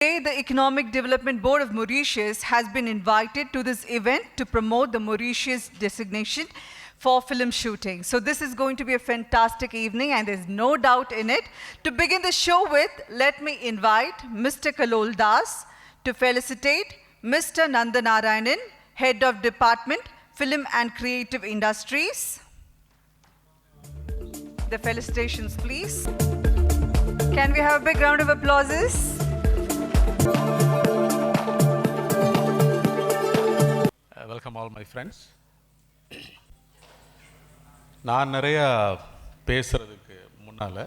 Today, the Economic Development Board of Mauritius has been invited to this event to promote the Mauritius designation for film shooting. So this is going to be a fantastic evening and there's no doubt in it. To begin the show with, let me invite Mr. Kalol Das to felicitate Mr. Nandanarayanan, Head of Department, Film and Creative Industries. The felicitations, please. Can we have a big round of applauses? Welcome all my friends. நான் நிறைய பேசுறதுக்கு முன்னால்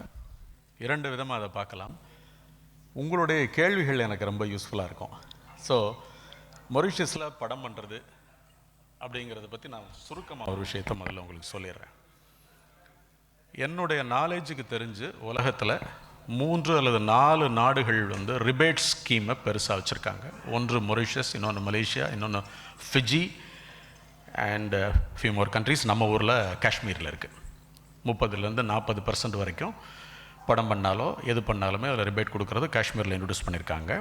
இரண்டு விதமாக அதை பார்க்கலாம். உங்களுடைய கேள்விகள் எனக்கு ரொம்ப யூஸ்ஃபுல்லாக இருக்கும். ஸோ மொரிஷியஸில் படம் பண்ணுறது அப்படிங்கிறத பற்றி நான் சுருக்கமாக ஒரு விஷயத்தை முதல்ல உங்களுக்கு சொல்லிடுறேன். என்னுடைய நாலேஜுக்கு தெரிஞ்சு உலகத்தில் 3 அல்லது 4 நாடுகள் வந்து ரிபேட் ஸ்கீமை பெருசாக வச்சுருக்காங்க. ஒன்று மொரிஷியஸ், இன்னொன்று மலேசியா, இன்னொன்று Fiji and few more countries. நம்ம ஊரில் காஷ்மீரில் இருக்குது. 30% வரைக்கும் படம் பண்ணாலோ எது பண்ணாலுமே அதில் ரிபேட் கொடுக்குறது காஷ்மீரில் இன்ட்ரடியூஸ் பண்ணியிருக்காங்க.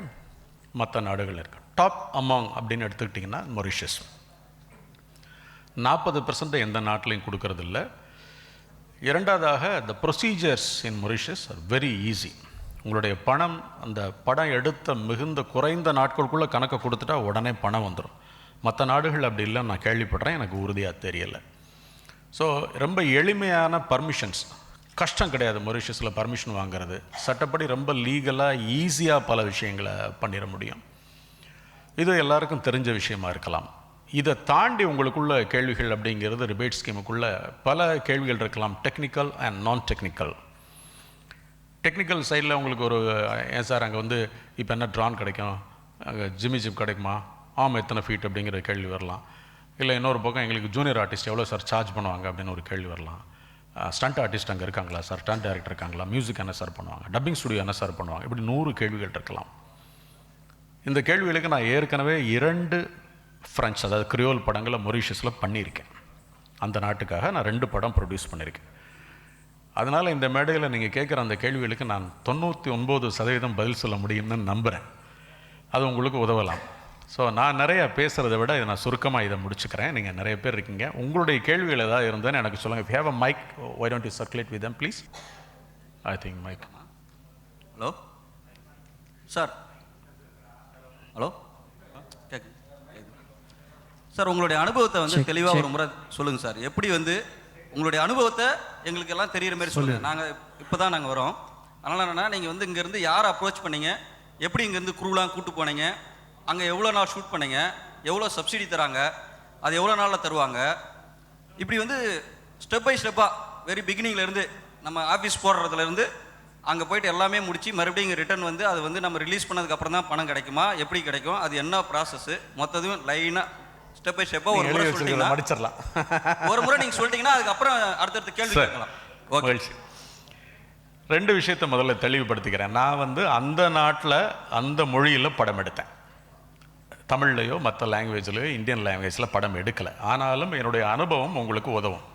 மற்ற நாடுகள் இருக்குது. டாப் அமாங் அப்படின்னு எடுத்துக்கிட்டிங்கன்னா மொரிஷியஸ். 40% எந்த நாட்டிலையும் கொடுக்கறதில்ல. இரண்டாவதாக த procedures in Mauritius are very easy. உங்களுடைய பணம் அந்த படம் எடுத்த மிகுந்த குறைந்த நாட்களுக்குள்ளே கணக்கை கொடுத்துட்டா உடனே பணம் வந்துடும். மற்ற நாடுகள் அப்படி இல்லைன்னு நான் கேள்விப்படுறேன், எனக்கு உறுதியாக தெரியலை. ஸோ ரொம்ப எளிமையான பர்மிஷன்ஸ், கஷ்டம் கிடையாது மொரிஷியஸில் பர்மிஷன் வாங்குறது. சட்டப்படி ரொம்ப லீகலாக ஈஸியாக பல விஷயங்களை பண்ணிட முடியும். இது எல்லாருக்கும் தெரிஞ்ச விஷயமா இருக்கலாம். இதை தாண்டி உங்களுக்குள்ள கேள்விகள் அப்படிங்கிறது ரிபேட் ஸ்கீமுக்குள்ளே பல கேள்விகள் இருக்கலாம். டெக்னிக்கல் அண்ட் நான் டெக்னிக்கல். டெக்னிக்கல் சைடில் உங்களுக்கு ஒரு ஏன் சார் அங்கே வந்து இப்போ என்ன ட்ரான் கிடைக்கும், அங்கே ஜிம்மி ஜிப் கிடைக்குமா, எத்தனை ஃபீட் அப்படிங்கிற கேள்வி வரலாம். இல்லை இன்னொரு பக்கம் எங்களுக்கு ஜூனியர் ஆர்டிஸ்ட் எவ்வளோ சார் சார்ஜ் பண்ணுவாங்க அப்படின்னு ஒரு கேள்வி வரலாம். ஸ்டண்ட் ஆர்டிஸ்ட் அங்கே இருக்காங்களா சார், ஸ்டண்ட் டைரக்டர் இருக்காங்களா, மியூசிக் என்ன சார் பண்ணுவாங்க, டப்பிங் ஸ்டுடியோ என்ன சார் பண்ணுவாங்க, இப்படி 100 கேள்விகள் இருக்கலாம். இந்த கேள்விகளுக்கு நான் ஏற்கனவே 2 ஃப்ரெஞ்ச் அதாவது கிரியோல் படங்களை மொரிஷியஸில் பண்ணியிருக்கேன். அந்த நாட்டுக்காக நான் 2 படம் ப்ரொடியூஸ் பண்ணியிருக்கேன். அதனால் இந்த மேடையில் நீங்கள் கேட்குற அந்த கேள்விகளுக்கு நான் 99% பதில் சொல்ல முடியும்னு நம்புகிறேன். அது உங்களுக்கு உதவலாம். ஸோ நான் நிறைய பேசுகிறத விட இதை நான் சுருக்கமாக இதை முடிச்சுக்கிறேன். நீங்கள் நிறைய பேர் இருக்கீங்க, உங்களுடைய கேள்விகள் ஏதாவது இருந்தேன்னு எனக்கு சொல்லுங்கள். If you have a mic, why don't you circulate with them please. I think mic. Hello sir. Hello sir, உங்களுடைய அனுபவத்தை வந்து தெளிவாக ஒரு முறை சொல்லுங்கள் சார். எப்படி வந்து உங்களுடைய அனுபவத்தை எங்களுக்கு எல்லாம் தெரிகிற மாதிரி சொல்லுங்கள். நாங்கள் இப்போ தான் நாங்கள் வரோம். அதனால் என்னென்னா, நீங்கள் வந்து இங்கேருந்து யாரை அப்ரோச் பண்ணீங்க, எப்படி இங்கேருந்து குரூலாம் கூப்பிட்டு போனீங்க, அங்கே எவ்வளோ நாள் ஷூட் பண்ணீங்க, எவ்வளோ சப்சிடி தராங்க, அது எவ்வளோ நாளில் தருவாங்க, இப்படி வந்து ஸ்டெப் பை ஸ்டெப்பாக வெரி பிகினிங்லேருந்து நம்ம ஆஃபீஸ் போடுறதுலேருந்து அங்கே போய்ட்டு எல்லாமே முடித்து மறுபடியும் இங்கே ரிட்டர்ன் வந்து அது வந்து நம்ம ரிலீஸ் பண்ணதுக்கப்புறம் தான் பணம் கிடைக்குமா, எப்படி கிடைக்கும், அது என்ன ப்ராசஸ்ஸு, மொத்தத்தையும் லைனாக ஸ்டெப் பை ஸ்டெப்பாக ஒரு முறை சொல்லிட்டீங்கன்னா முடிச்சிடலாம். ஒரு முறை நீங்கள் சொல்லிட்டீங்கன்னா அதுக்கப்புறம் அடுத்தடுத்த கேள்வி கேட்கலாம். ஓகே. 2 விஷயத்தை முதல்ல தெளிவுபடுத்திக்கிறேன். நான் வந்து அந்த நாட்டில் அந்த மொழியில் படம் எடுத்தேன். தமிழ்லையோ மற்ற லாங்குவேஜ்லையோ இந்தியன் லாங்குவேஜில் படம் எடுக்கலை. ஆனாலும் என்னுடைய அனுபவம் உங்களுக்கு உதவும்.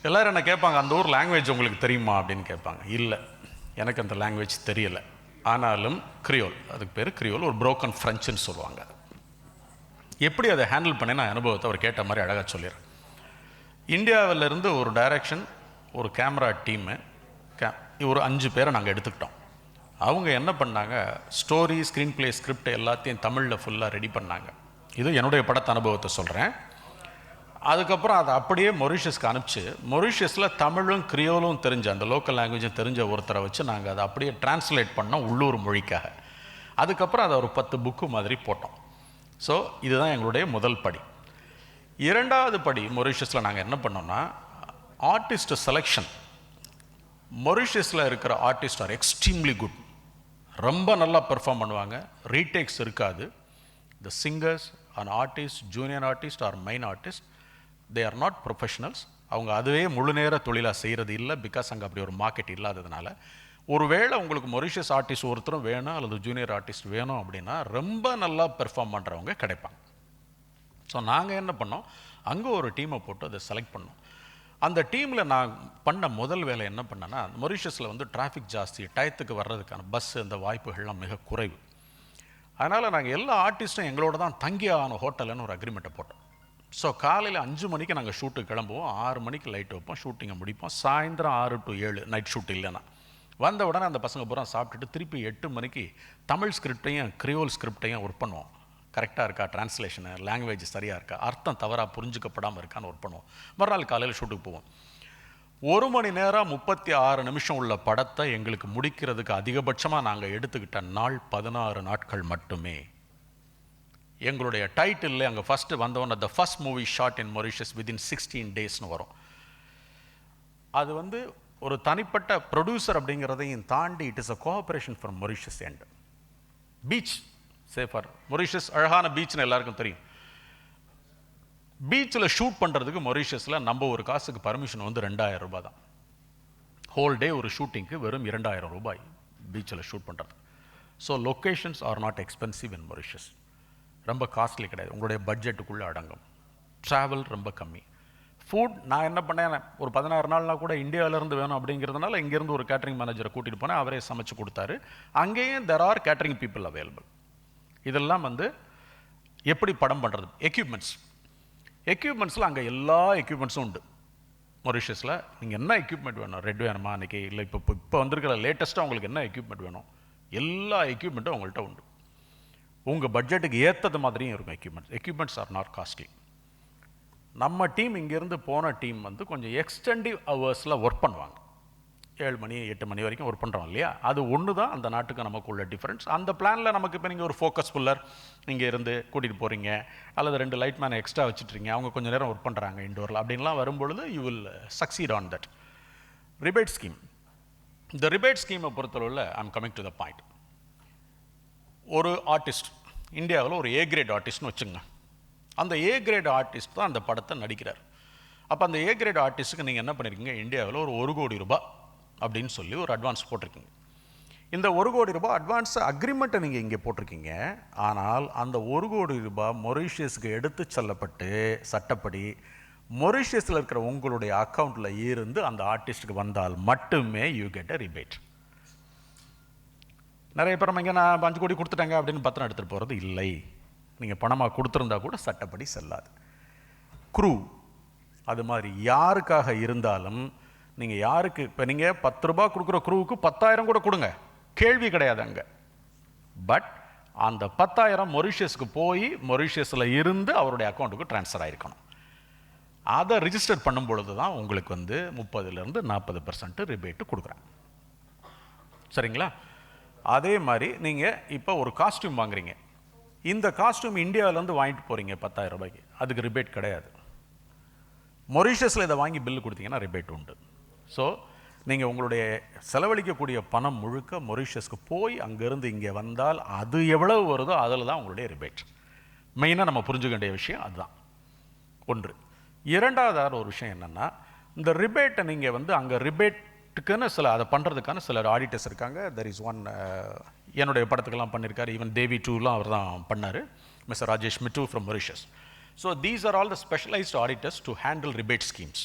எல்லோரும் என்ன கேட்பாங்க, அந்த ஊர் லாங்குவேஜ் உங்களுக்கு தெரியுமா அப்படின்னு கேட்பாங்க. இல்லை, எனக்கு அந்த லாங்குவேஜ் தெரியலை. ஆனாலும் கிரியோல், அதுக்கு பேர் கிரியோல், ஒரு புரோக்கன் ஃப்ரெஞ்சுன்னு சொல்லுவாங்க. எப்படி அதை ஹேண்டில் பண்ணி நான் அனுபவத்தை அவர் கேட்ட மாதிரி அழகாக சொல்லிடுறேன். இந்தியாவிலேருந்து ஒரு டைரக்ஷன், ஒரு கேமரா டீமு, ஒரு 5 பேரை நாங்கள் எடுத்துக்கிட்டோம். அவங்க என்ன பண்ணாங்க, ஸ்டோரி, ஸ்க்ரீன் பிளே, ஸ்கிரிப்ட் எல்லாத்தையும் தமிழில் ஃபுல்லாக ரெடி பண்ணாங்க. இது என்னுடைய படத்தை அனுபவத்தை சொல்கிறேன். அதுக்கப்புறம் அதை அப்படியே மொரிஷியஸ்க்கு அனுப்பிச்சு, மொரிஷியஸில் தமிழும் கிரியோலும் தெரிஞ்ச, அந்த லோக்கல் லாங்குவேஜும் தெரிஞ்ச ஒருத்தரை வச்சு நாங்கள் அதை அப்படியே டிரான்ஸ்லேட் பண்ணோம் உள்ளூர் மொழிக்காக. அதுக்கப்புறம் அதை ஒரு 10 புக்கு மாதிரி போட்டோம். ஸோ இதுதான் எங்களுடைய முதல் படி. 2வது படி மொரிஷியஸில் நாங்கள் என்ன பண்ணோம்னா, ஆர்டிஸ்ட் செலெக்ஷன். மொரிஷியஸில் இருக்கிற ஆர்டிஸ்ட் ஆர் எக்ஸ்ட்ரீம்லி குட். ரொம்ப நல்லா பெர்ஃபார்ம் பண்ணுவாங்க, ரீடேக்ஸ் இருக்காது. The singers are artist, junior artist are main artist, they are not professionals. அவங்க அதுவே முழு நேர தொழிலாக செய்கிறது இல்லை, பிகாஸ் அங்கே அப்படி ஒரு மார்க்கெட் இல்லாததுனால. ஒருவேளை உங்களுக்கு மொரிஷியஸ் ஆர்டிஸ்ட் ஒருத்தரும் வேணும் அல்லது ஜூனியர் ஆர்டிஸ்ட் வேணும் அப்படின்னா ரொம்ப நல்லா பெர்ஃபார்ம் பண்ணுறவங்க கிடைப்பாங்க. ஸோ நாங்கள் என்ன பண்ணோம், அங்கே ஒரு டீமை போட்டு அதை செலக்ட் பண்ணோம். அந்த டீமில் நான் பண்ண முதல் வேலை என்ன பண்ணேன்னா, மொரீஷியஸில் வந்து டிராஃபிக் ஜாஸ்தி, டயத்துக்கு வர்றதுக்கான பஸ் அந்த வாய்ப்புகள்லாம் மிக குறைவு. அதனால் நாங்கள் எல்லா ஆர்டிஸ்ட்டும் எங்களோட தான் தங்கி ஆன ஹோட்டல்னு ஒரு அக்ரிமெண்ட்டை போட்டோம். ஸோ காலையில் 5 மணிக்கு நாங்கள் ஷூட்டுக்கு கிளம்புவோம், 6 மணிக்கு லைட் வைப்போம், ஷூட்டிங்கை முடிப்போம். சாயந்தரம் 6 to 7 நைட் ஷூட் இல்லைன்னா வந்த உடனே அந்த பசங்க பூரா சாப்பிட்டுட்டு திருப்பி 8 மணிக்கு தமிழ் ஸ்கிரிப்டையும் கிரியோல் ஸ்கிரிப்டையும் ஒர்க் பண்ணுவோம். கரெக்டாக இருக்கா, டிரான்ஸ்லேஷனு, லாங்குவேஜ் சரியாக இருக்கா, அர்த்தம் தவறாக புரிஞ்சுக்கப்படாமல் இருக்கான்னு ஒர்க் பண்ணுவோம். மறுநாள் காலையில் ஷூட்டுக்கு போவோம். 1 மணி நேரம் 36 நிமிஷம் உள்ள படத்தை எங்களுக்கு முடிக்கிறதுக்கு அதிகபட்சமாக நாங்கள் எடுத்துக்கிட்ட நாள் 16 நாட்கள் மட்டுமே. எங்களுடைய டைட்டில் அங்கே ஃபஸ்ட்டு வந்தவொன்னே the first movie shot in Mauritius within 16 டேஸ்னு வரும். அது வந்து ஒரு தனிப்பட்ட ப்ரொடியூசர் அப்படிங்கிறதையும் தாண்டி it is a cooperation from Mauritius end. Beach சேஃபார் மொரீஷியஸ் அழகான பீச்னு எல்லாருக்கும் தெரியும். பீச்சில் ஷூட் பண்ணுறதுக்கு மொரீஷியஸில் நம்ம ஒரு காசுக்கு பர்மிஷன் வந்து 2000 ரூபாய் தான். ஹோல் டே ஒரு ஷூட்டிங்க்கு வெறும் 2000 ரூபாய் பீச்சில் ஷூட் பண்ணுறது. So locations are not expensive in Mauritius. ரொம்ப காஸ்ட்லி கிடையாது, உங்களுடைய பட்ஜெட்டுக்குள்ளே அடங்கும். ட்ராவல் ரொம்ப கம்மி. ஃபுட் நான் என்ன பண்ணேன், ஒரு 16 நாள்னா கூட இந்தியாவிலேருந்து வேணும் அப்படிங்கிறதுனால இங்கேருந்து ஒரு கேட்ரிங் மேனேஜரை கூட்டிகிட்டு போனேன். அவரே சமைச்சு கொடுத்தாரு. அங்கேயும் there are catering people available. இதெல்லாம் வந்து எப்படி படம் பண்ணுறது. எக்யூப்மெண்ட்ஸில் அங்கே எல்லா எக்யூப்மெண்ட்ஸும் உண்டு மொரீஷியஸில். நீங்கள் என்ன எக்யூப்மெண்ட் வேணும், ரெட் வேணுமா அன்றைக்கி, இல்லை இப்போ வந்திருக்கிற லேட்டஸ்ட்டாக உங்களுக்கு என்ன எக்யூப்மெண்ட் வேணும், எல்லா எக்யூப்மெண்ட்டும் உங்கள்கிட்ட உண்டு. உங்கள் பட்ஜெட்டுக்கு ஏற்றது மாதிரியும் இருக்கும். Equipments are not costly. நம்ம டீம் இங்கேருந்து போன டீம் வந்து கொஞ்சம் எக்ஸ்டெண்டிவ் ஹவர்ஸில் ஒர்க் பண்ணுவாங்க. 7 மணி 8 மணி வரைக்கும் ஒர்க் பண்ணுறோம் இல்லையா, அது ஒன்று தான் அந்த நாட்டுக்கு நமக்கு உள்ள டிஃப்ரென்ஸ். அந்த பிளானில் நமக்கு இப்போ நீங்கள் ஒரு ஃபோக்கஸ் புல்லர் நீங்கள் இருந்து கூட்டிகிட்டு போகிறீங்க, அல்லது 2 லைட் மேனை எக்ஸ்ட்ரா வச்சுட்றீங்க, அவங்க கொஞ்சம் நேரம் ஒர்க் பண்ணுறாங்க இண்டோரில், அப்படின்லாம் வரும்பொழுது you will succeed on that. Rebate scheme. இந்த ரிபேட் ஸ்கீமை பொறுத்தளவில் I am coming to the point. ஒரு ஆர்டிஸ்ட் இந்தியாவில் ஒரு ஏ கிரேட் ஆர்டிஸ்ட்னு வச்சுங்க. அந்த ஏ கிரேட் ஆர்டிஸ்ட் தான் அந்த படத்தை நடிக்கிறார். அப்போ அந்த ஏ கிரேட் ஆர்டிஸ்ட்டுக்கு நீங்கள் என்ன பண்ணியிருக்கீங்க, இந்தியாவில் ஒரு 1 கோடி ரூபாய் அப்படின்னு சொல்லி ஒரு அட்வான்ஸ் போட்டிருக்கீங்க. இந்த 1 கோடி ரூபாய் அட்வான்ஸ் அக்ரிமெண்ட்டை நீங்கள் இங்கே போட்டிருக்கீங்க. ஆனால் அந்த 1 கோடி ரூபாய் மொரீஷியஸுக்கு எடுத்து செல்லப்பட்டு சட்டப்படி மொரீஷியஸில் இருக்கிற உங்களுடைய அக்கௌண்ட்டில் இருந்து அந்த ஆர்டிஸ்ட்டுக்கு வந்தால் மட்டுமே யூ கெட் அ ரிபேட். நிறைய பேர் இங்கே நான் 5 கோடி கொடுத்துட்டாங்க அப்படின்னு பத்திரம் எடுத்துகிட்டு போகிறது இல்லை. நீங்கள் பணமாக கொடுத்துருந்தா கூட சட்டப்படி செல்லாது. க்ரூ அது மாதிரி யாருக்காக இருந்தாலும் நீங்கள் யாருக்கு இப்போ நீங்கள் 10 ரூபாய் கொடுக்குற க்ரூவுக்கு 10,000 கூட கொடுங்க, கேள்வி கிடையாது அங்கே. பட் அந்த 10,000 மொரீஷியஸுக்கு போய் மொரீஷியஸில் இருந்து அவருடைய அக்கௌண்ட்டுக்கு ட்ரான்ஸ்ஃபர் ஆகிருக்கணும். அதை ரிஜிஸ்டர் பண்ணும் பொழுது தான் உங்களுக்கு வந்து 30% 40% ரிபேட்டு கொடுக்குறேன். சரிங்களா? அதே மாதிரி நீங்கள் இப்போ ஒரு காஸ்டியூம் வாங்குறீங்க. இந்த காஸ்டியூம் இந்தியாவிலேருந்து வாங்கிட்டு போகிறீங்க 10,000 ரூபாய்க்கு, அதுக்கு ரிபேட் கிடையாது. மொரீஷியஸில் இதை வாங்கி பில்லு கொடுத்தீங்கன்னா ரிபேட் உண்டு. ஸோ நீங்கள் உங்களுடைய செலவழிக்கக்கூடிய பணம் முழுக்க மொரீஷியஸ்க்கு போய் அங்கேருந்து இங்கே வந்தால் அது எவ்வளவு வருதோ அதில் தான் உங்களுடைய ரிபேட். மெயினாக நம்ம புரிஞ்சுக்க வேண்டிய விஷயம் அதுதான் ஒன்று. இரண்டாவது ஒரு விஷயம் என்னென்னா, இந்த ரிபேட்டை நீங்கள் வந்து அங்கே ரிபேட்டுக்குன்னு அதை பண்ணுறதுக்கான சில ஆடிட்டர்ஸ் இருக்காங்க. தெர் இஸ் ஒன் என்னுடைய படத்துக்கெல்லாம் பண்ணியிருக்காரு. ஈவன் தேவி 2லாம் அவர் தான் பண்ணார், mister Rajesh Mittu from Mauritius. So these are all the specialised auditors to handle rebate schemes.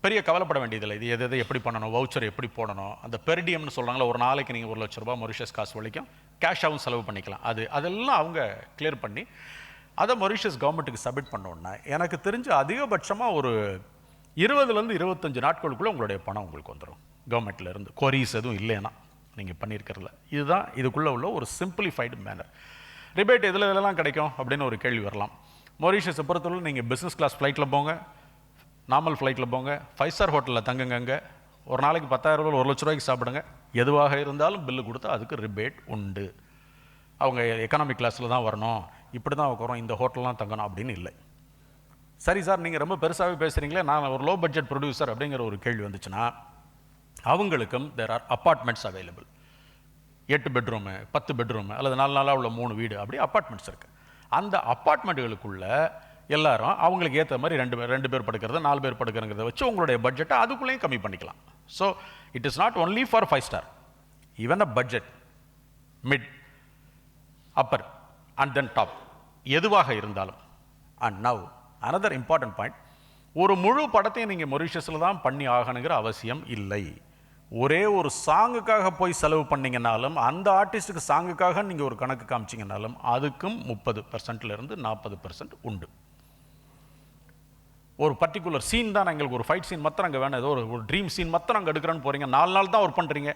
பெரிய கவலைப்பட வேண்டியதில்லை. இது எதை எப்படி பண்ணணும், வவுச்சர் எப்படி போடணும், அந்த பெர்டியம்னு சொல்கிறாங்களா, ஒரு நாளைக்கு நீங்கள் 1 லட்ச ரூபாய் மொரீஷியஸ் காசு வரைக்கும் கேஷாகவும் செலவு பண்ணிக்கலாம். அதெல்லாம் அவங்க கிளியர் பண்ணி அதை மொரீஷியஸ் கவர்மெண்ட்டுக்கு சப்மிட் பண்ணோன்னா எனக்கு தெரிஞ்சு அதிகபட்சமாக ஒரு 20லேருந்து 25 நாட்களுக்குள்ளே உங்களுடைய பணம் உங்களுக்கு வந்துடும் கவர்மெண்ட்லேருந்து. கொரிஸ் எதுவும் இல்லைன்னா நீங்கள் பண்ணியிருக்கிறதுல. இதுதான் இதுக்குள்ளே உள்ள ஒரு சிம்பிளிஃபைடு மேனர். ரிபேட் இதெல்லாம் கிடைக்கும் அப்படின்னு ஒரு கேள்வி வரலாம். மொரீஷியஸை பொறுத்தவரை நீங்கள் பிஸ்னஸ் கிளாஸ் ஃப்ளைட்டில் போங்க, நார்மல் ஃப்ளைட்டில் போங்க, 5 ஸ்டார் ஹோட்டலில் தங்குங்க, ஒரு நாளைக்கு 10,000 ரூபாய் 1 லட்ச ரூபாய்க்கு சாப்பிடுங்க. எதுவாக இருந்தாலும் பில்லு கொடுத்தா அதுக்கு ரிபேட் உண்டு. அவங்க எக்கனாமிக் கிளாஸில் தான் வரணும், இப்படி தான் உட்காரோம், இந்த ஹோட்டல்லாம் தங்கணும் அப்படின்னு இல்லை. சரி சார், நீங்கள் ரொம்ப பெருசாகவே பேசுகிறீங்களே, நான் ஒரு லோ பட்ஜெட் ப்ரொடியூசர் அப்படிங்கிற ஒரு கேள்வி வந்துச்சுன்னா அவங்களுக்கும் there are apartments available. 8 bedroom 10 bedroom அல்லது 4 நாளாக உள்ள 3 வீடு அப்படி அப்பார்ட்மெண்ட்ஸ் இருக்குது. அந்த அப்பார்ட்மெண்ட்டுகளுக்குள்ள எல்லாரும் அவங்களுக்கு ஏற்ற மாதிரி 2 பேர் படுக்கிறது 4 பேர் படுக்கிறத வச்சு உங்களுடைய பட்ஜெட்டை அதுக்குள்ளேயும் கம்மி பண்ணிக்கலாம். So it is not only for 5 star, even a budget, mid, upper and then top எதுவாக இருந்தாலும். And now another important point, ஒரு முழு படத்தையும் நீங்கள் மொரீஷியஸில் தான் பண்ணி ஆகணுங்கிற அவசியம் இல்லை. ஒரே ஒரு சாங்குக்காக போய் செலவு பண்ணிங்கனாலும், அந்த ஆர்டிஸ்ட்டுக்கு சாங்குக்காக நீங்கள் ஒரு கணக்கு காமிச்சிங்கனாலும் அதுக்கும் 30% 40% உண்டு. ஒரு பர்டிகுலர் சீன் தான் எங்களுக்கு, ஒரு ஃபைட் சீன் மாத்திரம் அங்கே வேணும், ஏதோ ஒரு ட்ரீம் சீன் மாத்திரம் அங்கே எடுக்கிறேன்னு போகிறீங்க, 4 நாள் தான் ஒர்க் பண்ணுறீங்க,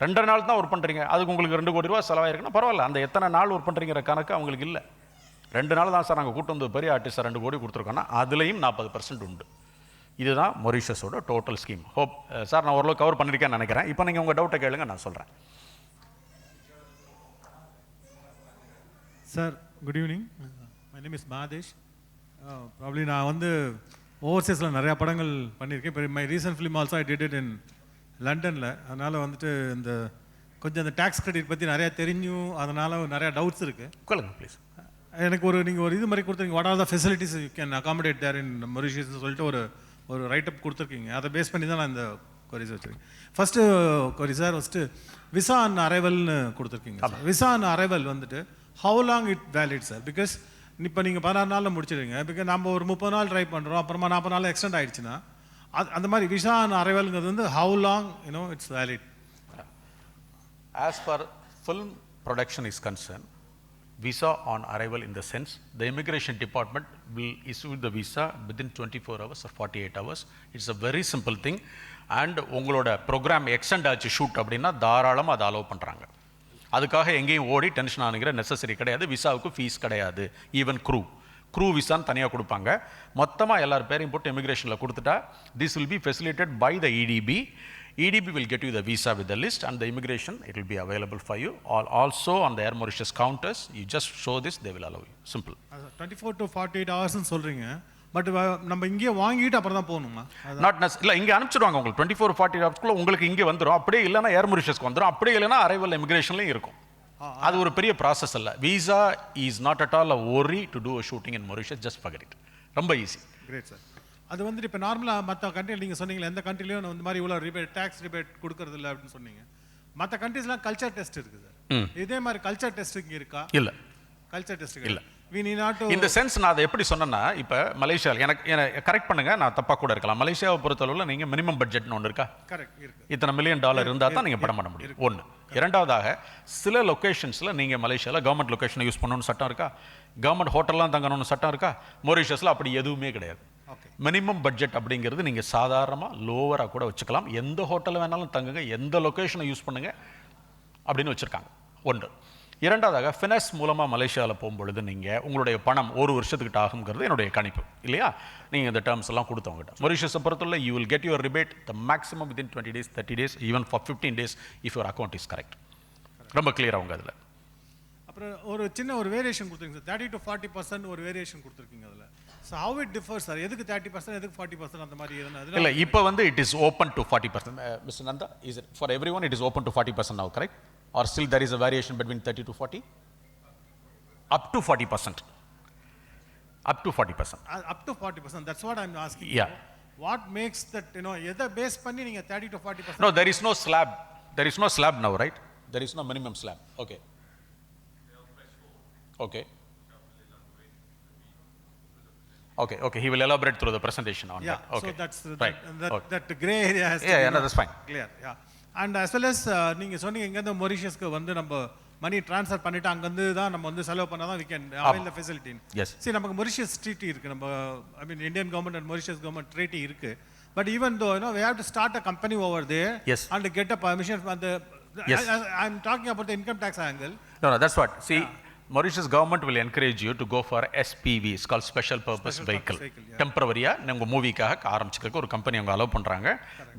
2 நாள் தான் ஒர்க் பண்ணுறீங்க, அதுக்கு உங்களுக்கு 2 கோடி ரூபா செலவாயிருக்குன்னா பரவாயில்ல. அந்த எத்தனை நாள் ஒர்க் பண்ணுறீங்கிற கணக்கு அவங்களுக்கு இல்லை. 2 நாள் தான் சார் நாங்கள் கூட்டு வந்து பெரிய ஆர்டிஸ்ட் 2 கோடி கொடுத்துருக்கோன்னா அதுலேயும் 40% உண்டு. இதுதான் மொரீஷியஸோட டோட்டல் ஸ்கீம். ஹோப் சார் நான் ஓரளவு கவர் பண்ணியிருக்கேன்னு நினைக்கிறேன். இப்போ நீங்கள் உங்கள் டவுட்டை கேளுங்க, நான் சொல்கிறேன். Sir good evening, my name is Madhesh. Probably நான் வந்து ஓவர்சீஸில் நிறையா படங்கள் பண்ணியிருக்கேன். இப்போ my recent film also I did it in லண்டனில். அதனால் வந்துட்டு இந்த கொஞ்சம் இந்த டேக்ஸ் கிரெடிட் பற்றி நிறையா தெரிஞ்சும் அதனால் நிறையா டவுட்ஸ் இருக்குது. கேளுங்க ப்ளீஸ். எனக்கு நீங்கள் ஒரு இது மாதிரி கொடுத்துருக்கீங்க, what are the facilities you can accommodate there in மொரீஷியஸ்னு சொல்லிட்டு ஒரு ரைட்டப் கொடுத்துருக்கீங்க. அதை பேஸ் பண்ணி தான் நான் இந்த கொரிஸ் வச்சுருக்கேன். First query sir, first visa and அரைவல்னு கொடுத்துருக்கீங்க. விசா அண்ட் அரைவல் வந்துட்டு how long it valid sir? Because இப்போ நீங்கள் 16 நாளில் முடிச்சிடுங்க. பிகாஸ் நம்ம ஒரு 30 நாள் ட்ரை பண்ணுறோம், அப்புறமா 40 நாள் எக்ஸ்டெண்ட் ஆகிடுச்சுன்னா அந்த மாதிரி விசா அண்ட் அரைவல்ங்கிறது வந்து how long it's valid? As for film production is concern, visa on arrival in the sense the immigration department will issue the visa within 24 hours or 48 hours. It's a very simple thing. And உங்களோட program extend ஆச்சு shoot அப்படின்னா தாராளமாக அதை allow பண்ணுறாங்க. அதுக்காக எங்கேயும் ஓடி tension ஆனுங்கிற necessary கிடையாது. விசாவுக்கு ஃபீஸ் கிடையாது. ஈவன் க்ரூ விசான்னு தனியாக கொடுப்பாங்க. மொத்தமாக எல்லார் பேரையும் போட்டு இமிக்ரேஷனில் கொடுத்துட்டா this will be facilitated by the EDB. EDB will get you the visa with the list, and the immigration, it will be available for you. Also on the Air Mauritius counters, you just show this, they will allow you. Simple. 24 to 48 ஹவர்ஸ்னு சொல்கிறீங்க, but நம்ம இங்கே வாங்கிட்டு அப்புறம் தான் போகணுமா? Not இல்லை, இங்கே அனுப்பிச்சிடுவாங்க உங்களுக்கு 24-48 ஹவர்ஸ்க்குள்ள உங்களுக்கு இங்கே வந்துடும். அப்படியே இல்லைன்னா ஏர் மொரீஷியஸ்க்கு வந்துடும். அப்படியே இல்லைன்னா அரைவல் இமிகிரேஷன்லையும் இருக்கும். அது ஒரு பெரிய ப்ராசஸ் இல்லை. Visa is not at all a worry to do a shooting in Mauritius. just forget it. ரொம்ப ஈஸி. Great sir. அது வந்துட்டு இப்போ நார்மலாக மற்ற கண்ட்ரியில் நீங்கள் சொன்னீங்களே, எந்த கண்ட்ரிலையும் இந்த மாதிரி இவ்வளோ ரிபேட் டேக்ஸ் ரிபேட் கொடுக்கறது இல்லை அப்படின்னு சொன்னீங்க. மற்ற கண்ட்ரிஸ்லாம் கல்ச்சர் டெஸ்ட் இருக்குது சார். இதே மாதிரி கல்ச்சர் டெஸ்ட் இங்கே இருக்கா? இல்லை, கல்ச்சர் டெஸ்ட் இல்லை. இந்த சென்ஸ் நான் அதை எப்படி சொன்னேன்னா, இப்போ மலேசியாவில் எனக்கு கரெக்ட் பண்ணுங்க, நான் தப்பாக கூட இருக்கலாம். மலேசியாவை பொறுத்தளவில் நீங்கள் மினிமம் பட்ஜெட்னு ஒன்று இருக்கா? கரெக்ட் இருக்கு. இத்தனை $1 million இருந்தால் தான் நீங்கள் படம் பண்ண முடியும். ஒன்று. இரண்டாவதாக சில லொக்கேஷன்ஸில் நீங்கள் மலேசியாவில் கவர்மெண்ட் லொக்கேஷனை யூஸ் பண்ணணும்னு சட்டம் இருக்கா? கவர்மெண்ட் ஹோட்டல்லாம் தங்கணும்னு சட்டம் இருக்கா? மொரீஷியஸில் அப்படி எதுவுமே கிடையாது. மினிமம் பட்ஜெட் அப்படிங்கிறது நீங்கள் சாதாரணமாக லோவராக கூட வச்சுக்கலாம். எந்த ஹோட்டலில் வேணாலும் தங்குங்க, எந்த லொக்கேஷனை யூஸ் பண்ணுங்க அப்படின்னு வச்சுருக்காங்க. ஒன்று. இரண்டாவதாக ஃபினான்ஸ் மூலமாக மலேசியாவில் போகும்பொழுது நீங்கள் உங்களுடைய பணம் 1 வருஷத்துக்கிட்ட ஆகுங்கிறது என்னுடைய கணிப்பு இல்லையா? நீங்கள் இந்த டேர்ம்ஸ் எல்லாம் கொடுத்தவங்ககிட்ட. மொரீஷியஸை பொறுத்தவரை you will get your rebate the maximum within 20 days, 30 days, even for 15 days if your account is correct. ரொம்ப கிளியராக அவங்க அதில். அப்புறம் ஒரு சின்ன ஒரு வேரியேஷன் கொடுத்துருக்கீங்க சார், 30 to 40% ஒரு வேரியேஷன் கொடுத்துருக்கீங்க அதில். So how it differs sir? எதுக்கு 30%, எதுக்கு 40% அந்த மாதிரி எதுனா? இல்லை, இப்போ வந்து it is open to 40%. Mister Nanda, is it for every one it is open to 40% now, correct? Or still there is a variation between 30 to 40? Up to 40%. Up to 40%. Up to 40%. That's what I'm asking. Yeah. What makes that, எதை base பண்ணி நீங்கள் 30 to 40%? No, there is no slab. There is no slab now, right? There is no minimum slab. Okay. Okay. Okay. He will elaborate through the presentation on that. Okay. So that's right. that gray area has to yeah, that's fine. Clear. Yeah. And as well as நீங்கள் சொன்னீங்க இங்கேருந்து மொரீஷியஸ்க்கு வந்து நம்ம மணி transfer பண்ணிவிட்டு அங்கேருந்து தான் நம்ம வந்து செலவு பண்ணால் தான் we can avail the facility. Yes. சரி, நமக்கு மொரீஷியஸ் ட்ரீட்டி இருக்குது. நம்ம Indian government and Mauritius government treaty இருக்குது. But even though we have to start a company over there. Yes. And get a permission from the. Yes. I'm talking about the income tax angle. No, that's what. See, Mauritius government will encourage you to go for SPV. It's called Special Purpose Vehicle. டெம்பரவரியாக உங்கள் மூவிக்காக ஆரம்பிச்சுக்கிறதுக்கு ஒரு company அவங்க allow பண்ணுறாங்க.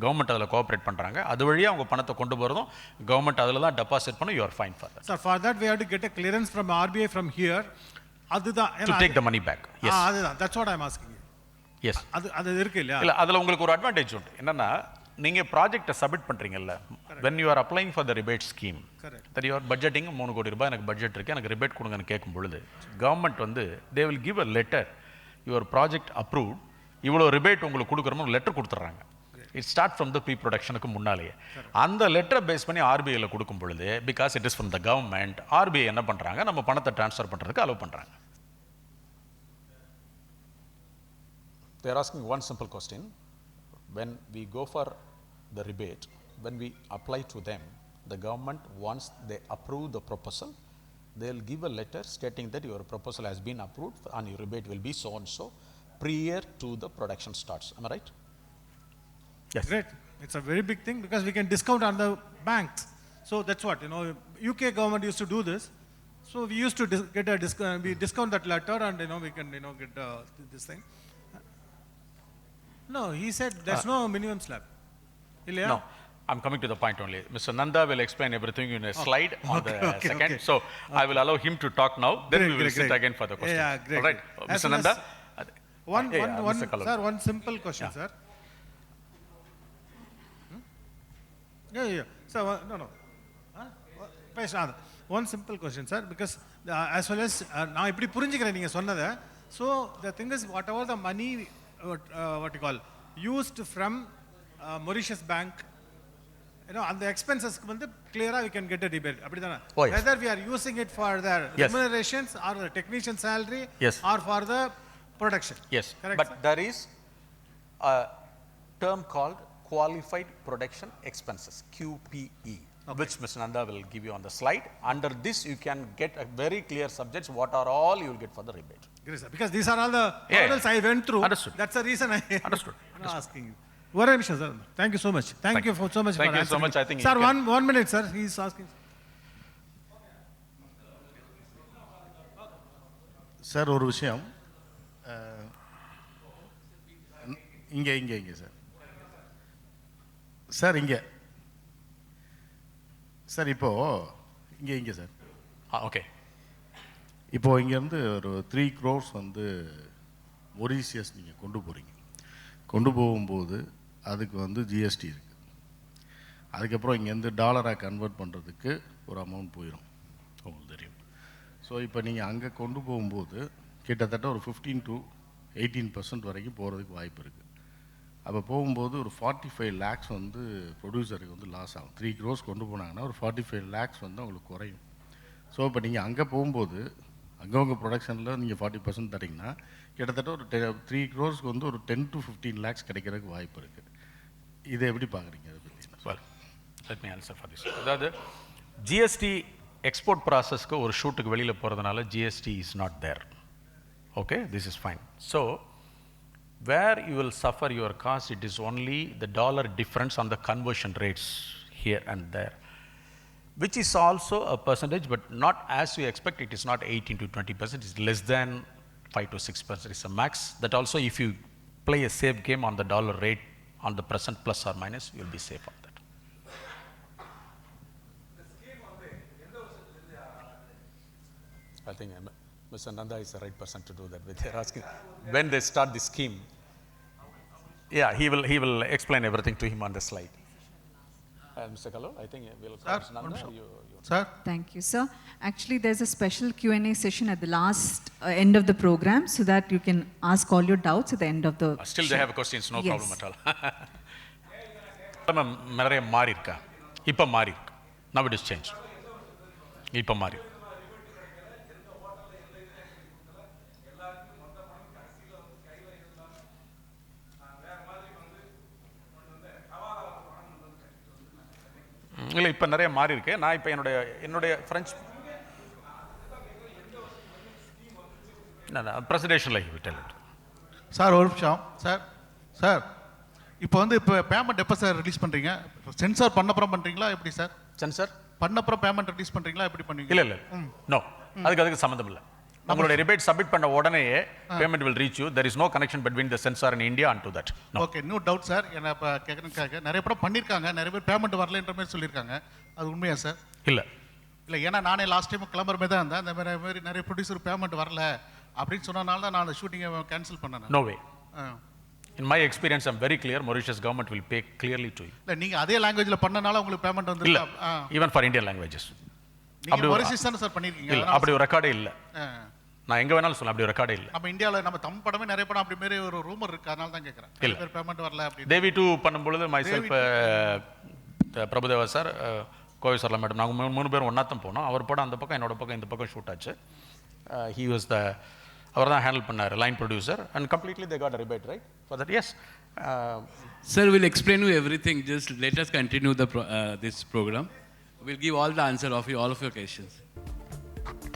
Government அதில் cooperate பண்ணுறாங்க. அது வழியாக அவங்க பணத்தை கொண்டு போகிறதும் கவர்மெண்ட் அதில் தான் டெபாசிட் பண்ண. You are fine for that. Sir, for that we have to get a clearance from RBI from here. அதுதான் to take the money back. Yes. அதுதான். That's what I'm asking you. Yes. அது இருக்கு இல்லையா? இல்லை, அதில் உங்களுக்கு ஒரு அட்வான்டேஜ் உண்டு. என்னன்னா, நீங்கள் ப்ராஜெக்டை submit பண்ணுறீங்கல்ல, when you are applying for the rebate scheme, that you are budgeting 3 கோடி ரூபாய் எனக்கு பட்ஜெட் இருக்குது, எனக்கு ரிபேட் கொடுங்கன்னு கேட்கும் பொழுது கவர்மெண்ட் வந்து they will give a letter, your project approved, இவ்வளோ ரிபேட் உங்களுக்கு கொடுக்குறோம்னு லெட்டர் கொடுத்துட்றாங்க. It start from the pre ப்ரொடக்ஷனுக்கு முன்னாலேயே. அந்த லெட்டரை பேஸ் பண்ணி ஆர்பிஐயில் கொடுக்கும் பொழுது, because it is from the government, RBI என்ன பண்ணுறாங்க, நம்ம பணத்தை ட்ரான்ஸ்ஃபர் பண்ணுறதுக்கு அலோவ் பண்ணுறாங்க. They are asking one simple question. When we go for the rebate, when we apply to them, the government, once they approve the proposal, they'll give a letter stating that your proposal has been approved and your rebate will be so and so prior to the production starts. Am I right? Yes. Great. It's a very big thing because we can discount on the banks. So that's what, UK government used to do this. So we used to get a discount, we discount that letter and, we can, get this thing. No, he said there's no minimum slab. Ilya? No, I'm coming to the point only. Mr. Nanda will explain everything in a slide on the second. okay. So I will allow him to talk now, then we will Great, sit great. again for the question. Yeah, great. All right, As Mr. soon as- Nanda? One, Mr. Kalal. sir, one simple question, Yeah. sir. Yeah. Sir, no. Huh? Please, one simple question, sir, because as well as நான் இப்படி புரிஞ்சுக்கிறேன் நீங்க சொன்னதை. So the thing is, whatever the money, what you call, used from Mauritius Bank, அந்த expenses வந்து clear-ஆ we can get a rebate. அப்படிதானே? Oh, yes. Whether we are using it for their Yes. remunerations or the technician salary Yes. or for the production. Yes, Correct, but sir? there is a term called Qualified Production Expenses, QPE, which Mr. Nanda will give you on the slide. Under this, you can get a very clear subjects, what are all you will get for the rebate. Great, sir. Because these are all the Yeah, hurdles I went through. Understood. That's the reason I Understood. am asking you. One minute, sir. Thank you so much. Thank you so much Thank for you so answering. much. I think Sir, you can- one minute, sir. He's asking. Sir ஒரு விஷயம் இங்கே sir இங்கே sir இப்போது இங்கே sir Okay. இப்போது இங்கேருந்து ஒரு 3 crores வந்து மொரீஷியஸ் நீங்கள் கொண்டு போகும்போது அதுக்கு வந்து ஜிஎஸ்டி இருக்குது. அதுக்கப்புறம் இங்கேருந்து டாலராக கன்வெர்ட் பண்ணுறதுக்கு ஒரு அமௌண்ட் போயிடும், உங்களுக்கு தெரியும். ஸோ இப்போ நீங்கள் அங்கே கொண்டு போகும்போது கிட்டத்தட்ட ஒரு 15 to 18% வரைக்கும் போகிறதுக்கு வாய்ப்பு இருக்குது. அப்போ போகும்போது ஒரு 45 lakhs வந்து ப்ரொடியூசருக்கு வந்து லாஸ் ஆகும். 3 crores கொண்டு போனாங்கன்னா ஒரு 45 lakhs வந்து அவங்களுக்கு குறையும். ஸோ இப்போ நீங்கள் அங்கே போகும்போது அங்கே ப்ரொடக்ஷனில் நீங்கள் 40% தரீங்கன்னா கிட்டத்தட்ட ஒரு 3 crores வந்து ஒரு 10 to 15 lakhs கிடைக்கிறதுக்கு வாய்ப்பு இருக்குது. இதை எப்படி பார்க்குறீங்க? அதை பற்றி Well, let me answer for this. அதாவது ஜிஎஸ்டி எக்ஸ்போர்ட் ப்ராசஸ்க்கு ஒரு ஷூட்டுக்கு வெளியில் போகிறதுனால GST is not there. Okay, this is fine. So where you will suffer your cost, it is only the dollar difference on the conversion rates here and there, which is also a percentage, but not as you expect. It is not 18 to 20%, it's less than 5 to 6% is a max. That also, if you play a safe game on the dollar rate on the present plus or minus, you will be safe on that. I think Mr. Nanda is the right person to do that. They're asking when they start the scheme. Yeah, he will explain everything to him on the slide. Mr. Kalal, I think we'll call Mr. Nanda. Sir? Thank you, sir. Actually, there's a special Q&A session at the last end of the program so that you can ask all your doubts at the end of the Still they have questions, no Yes. problem at all. நிறைய மாறி இருக்கா? இப்போ மாறி இருக்கு. Now it is changed. இப்போ மாறி. இல்லை இப்போ நிறைய மாறி இருக்கு. நான் இப்போ என்னுடைய ஃப்ரெஞ்ச் பிரசன்டேஷனில் சார் ஒரு நிமிஷம். சார் இப்போ பேமெண்ட் எப்போ சார் ரிலீஸ் பண்ணுறீங்க? சென்சார் பண்ணப்புறம் பண்ணுறீங்களா எப்படி சார்? சென்சார் பண்ணப்புறம் பேமெண்ட் ரிலீஸ் பண்ணுறீங்களா எப்படி பண்ணுவீங்க? இல்லை நோ, அதுக்கு சம்மந்தம் இல்லை. உங்களுடைய ரிபேட் சப்மிட் பண்ண உடனே payment will reach you. There is no connection between the censor in India and to that. No. Okay, no doubt sir. என்ன இப்போ கேட்குறதுக்காக நிறைய படம் பண்ணியிருக்காங்க, நிறைய பேர் பேமெண்ட் வரலன்ற மாதிரி சொல்லியிருக்காங்க. அது உண்மையா சார்? இல்லை ஏன்னா நானே லாஸ்ட் டைம் கிளம்புற மாதிரி தான் இருந்தேன். அந்த மாதிரி நிறைய ப்ரொடியூசர் பேமெண்ட் வரல அப்படின்னு சொன்னனால தான் நான் அந்த ஷூட்டிங்கை கேன்சல் பண்ணேன். no way. In my experience, I'm very clear. Mauritius government will pay clearly to you. இல்லை நீங்கள் அதே லாங்குவேஜில் பண்ணனால உங்களுக்கு பேமெண்ட் வந்து இல்லை, even for Indian languages. நீங்கள் மொரிஷியஸ் தானே சார் பண்ணியிருக்கீங்க? இல்லை, அப்படி ஒரு ரெக்கார்டே இல்லை. நான் எங்க வேணாலும் சொல்லலாம், அப்படி ஒரு ரெக்கார்டே இல்லை. நம்ம இந்தியாவில் நம்ம தமிழ் படமே நிறைய படம் அப்படி மாரி ஒரு ரூமர் இருக்கு, அதனால தான் கேட்குறேன். நிறைய பேர் பேமெண்ட் வரல அப்படின்னு. தேவி 2 பண்ணும்பொழுது myself, Prabhudeva sir, Kovai Sarala madam, நாங்கள் 3 பேரும் ஒன்றா தான் போனோம். அவர் படம் அந்த பக்கம், என்னோட பக்கம் இந்த பக்கம் ஷூட் ஆச்சு. He was the அவர் தான் ஹேண்டில் பண்ணார், line producer. And completely they got rebate right for that. Yes Sir, we'll explain you everything. Just let us continue this program. We'll give all the answer of all of your questions.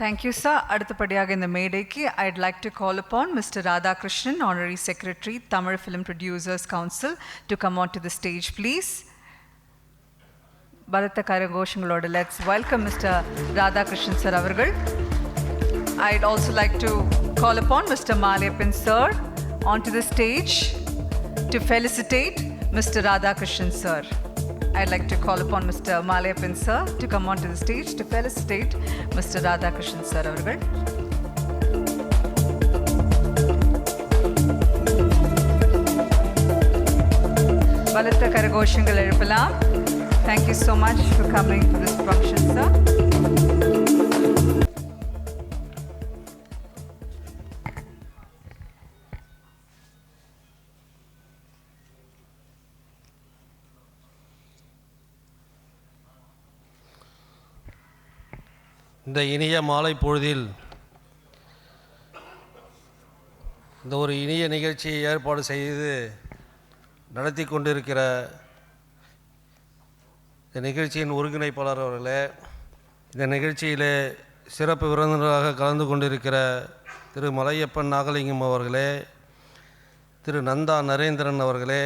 Thank you, sir. அடுத்தபடியாக இந்த மேடைக்கு I'd like to call upon Mr. Radhakrishnan, Honorary Secretary, Tamil Film Producers Council, to come onto the stage, please. பலத்த கரகோஷங்களோடு let's welcome Mr. Radhakrishnan sir அவர்கள். I'd also like to call upon Mr. Maliyappan sir onto the stage to felicitate Mr. Radhakrishnan sir. I'd like to call upon Mr. Maliyappan sir to come onto the stage to felicitate Mr. Radhakrishnan sir அவர்கள். பலத்த கரகோஷங்கள் எழுப்பலாம். Thank you so much for coming to this function, sir. இந்த இனிய மாலை பொழுதில் இந்த ஒரு இனிய நிகழ்ச்சியை ஏற்பாடு செய்து நடத்தி கொண்டிருக்கிற இந்த நிகழ்ச்சியின் ஒருங்கிணைப்பாளர் அவர்களே, இந்த நிகழ்ச்சியிலே சிறப்பு விருந்தினராக கலந்து கொண்டிருக்கிற திரு மலையப்பன் நாகலிங்கம் அவர்களே, திரு நந்தா நரேந்திரன் அவர்களே,